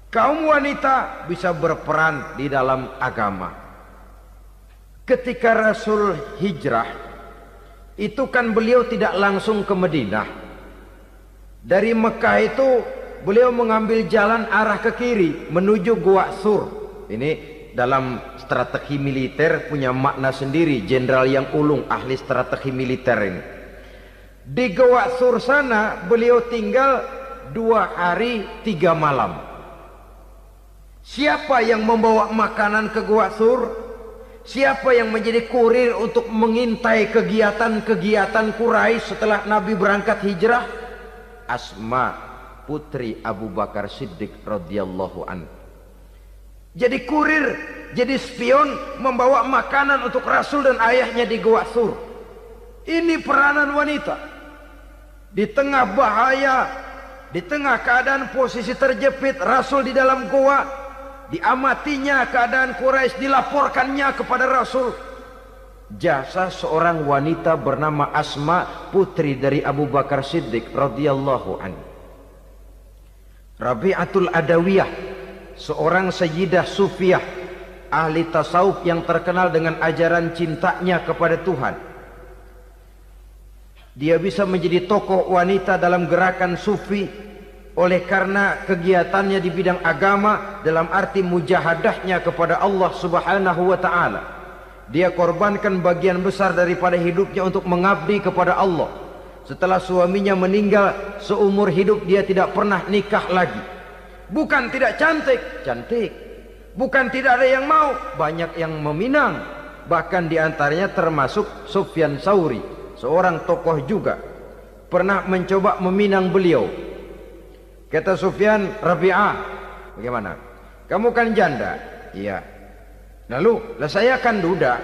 Kaum wanita bisa berperan di dalam agama. Ketika Rasul hijrah, itu kan beliau tidak langsung ke Madinah. Dari Mekah itu beliau mengambil jalan arah ke kiri menuju Gua Sur. Ini dalam strategi militer punya makna sendiri. Jenderal yang ulung, ahli strategi militer ini. Di Gua Sur sana beliau tinggal 2 hari 3 malam. Siapa yang membawa makanan ke Gua Sur? Siapa yang menjadi kurir untuk mengintai kegiatan-kegiatan Quraisy setelah Nabi berangkat hijrah? Asma, putri Abu Bakar Siddiq radhiyallahu anhu. Jadi kurir, jadi spion, membawa makanan untuk Rasul dan ayahnya di Gua Sur. Ini peranan wanita. Di tengah bahaya, di tengah keadaan posisi terjepit, Rasul di dalam gua, diamatinya keadaan Quraisy, dilaporkannya kepada Rasul. Jasa seorang wanita bernama Asma, putri dari Abu Bakar Siddiq radhiyallahu anhu. Rabi'atul Adawiyah, seorang sayyidah sufiyah, ahli tasawuf yang terkenal dengan ajaran cintanya kepada Tuhan. Dia bisa menjadi tokoh wanita dalam gerakan sufi oleh karena kegiatannya di bidang agama, dalam arti mujahadahnya kepada Allah Subhanahu wa taala. Dia korbankan bagian besar daripada hidupnya untuk mengabdi kepada Allah. Setelah suaminya meninggal, seumur hidup dia tidak pernah nikah lagi. Bukan tidak cantik, cantik. Bukan tidak ada yang mau, banyak yang meminang. Bahkan diantaranya termasuk Sufyan Tsauri, seorang tokoh juga, pernah mencoba meminang beliau. Kata Sufyan, Rabi'ah, bagaimana? Kamu kan janda? Iya. Lalu, lah saya kan duda.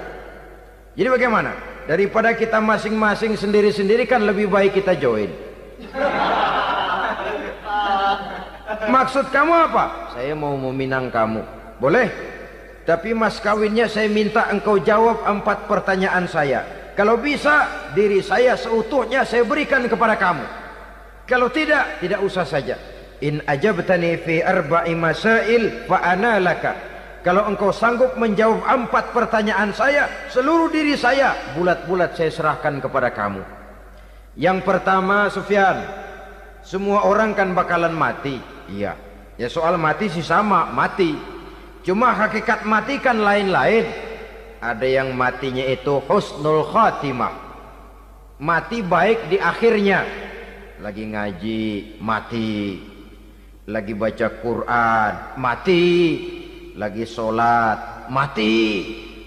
Jadi bagaimana? Daripada kita masing-masing sendiri-sendiri kan lebih baik kita join. Maksud kamu apa? Saya mau meminang kamu. Boleh? Tapi mas kawinnya saya minta engkau jawab 4 pertanyaan saya. Kalau bisa, diri saya seutuhnya saya berikan kepada kamu. Kalau tidak, tidak usah saja. In ajabtani fi 4 masail fa ana laka. Kalau engkau sanggup menjawab 4 pertanyaan saya, seluruh diri saya bulat-bulat saya serahkan kepada kamu. Yang pertama, Sufyan, semua orang kan bakalan mati. Iya. Ya soal mati sih sama, mati. Cuma hakikat mati kan lain-lain. Ada yang matinya itu husnul khatimah, mati baik di akhirnya. Lagi ngaji, mati. Lagi baca Quran, mati. Lagi sholat, mati.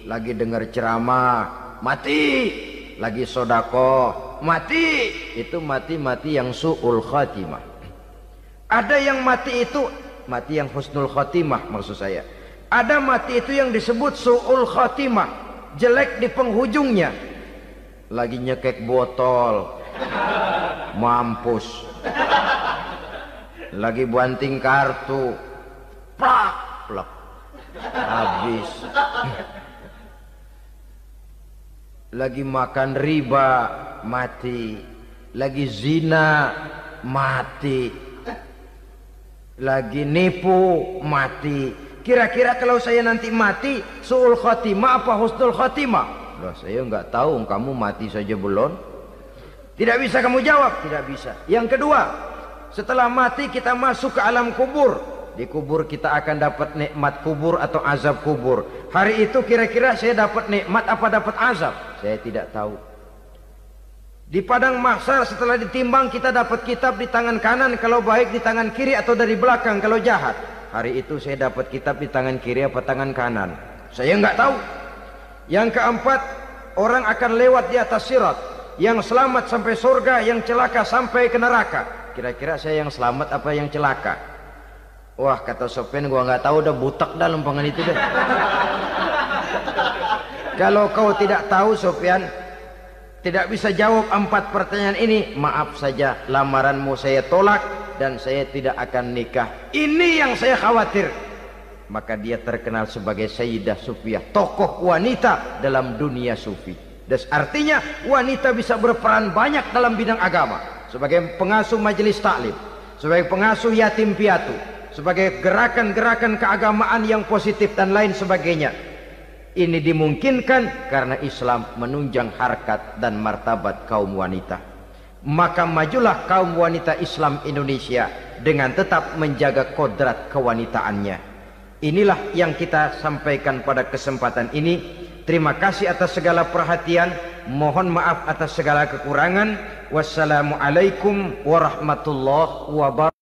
Lagi dengar ceramah, mati. Lagi sodakoh, mati. Itu mati-mati yang su'ul khatimah. Ada yang mati itu mati yang husnul khatimah, maksud saya. Ada mati itu yang disebut su'ul khatimah, jelek di penghujungnya. Lagi nyekek botol, mampus. Lagi banting kartu, plak plak, habis. Lagi makan riba, mati. Lagi zina, mati. Lagi nipu, mati. Kira-kira kalau saya nanti mati, su'ul khatimah apa husnul khatimah? Loh, saya nggak tahu, kamu mati saja belum. Tidak bisa kamu jawab, tidak bisa. Yang kedua, setelah mati kita masuk ke alam kubur. Di kubur kita akan dapat nikmat kubur atau azab kubur. Hari itu kira-kira saya dapat nikmat apa dapat azab? Saya tidak tahu. Di padang mahsyar setelah ditimbang kita dapat kitab di tangan kanan kalau baik, di tangan kiri atau dari belakang kalau jahat. Hari itu saya dapat kitab di tangan kiri apa tangan kanan? Saya nggak tahu. Yang keempat, orang akan lewat di atas sirat. Yang selamat sampai surga, yang celaka sampai ke neraka. Kira-kira saya yang selamat apa yang celaka? Wah, kata Sofyan, gua nggak tahu, udah butak dah lempangan itu deh. Kalau kau tidak tahu, Sofyan, tidak bisa jawab 4 pertanyaan ini, maaf saja, lamaranmu saya tolak dan saya tidak akan nikah. Ini yang saya khawatir. Maka dia terkenal sebagai Sayyidah Sufiyah, tokoh wanita dalam dunia sufi. Dan artinya wanita bisa berperan banyak dalam bidang agama, sebagai pengasuh majelis taklim, sebagai pengasuh yatim piatu, sebagai gerakan-gerakan keagamaan yang positif dan lain sebagainya. Ini dimungkinkan karena Islam menunjang harkat dan martabat kaum wanita. Maka majulah kaum wanita Islam Indonesia dengan tetap menjaga kodrat kewanitaannya. Inilah yang kita sampaikan pada kesempatan ini. Terima kasih atas segala perhatian. Mohon maaf atas segala kekurangan. Wassalamualaikum warahmatullahi wabarakatuh.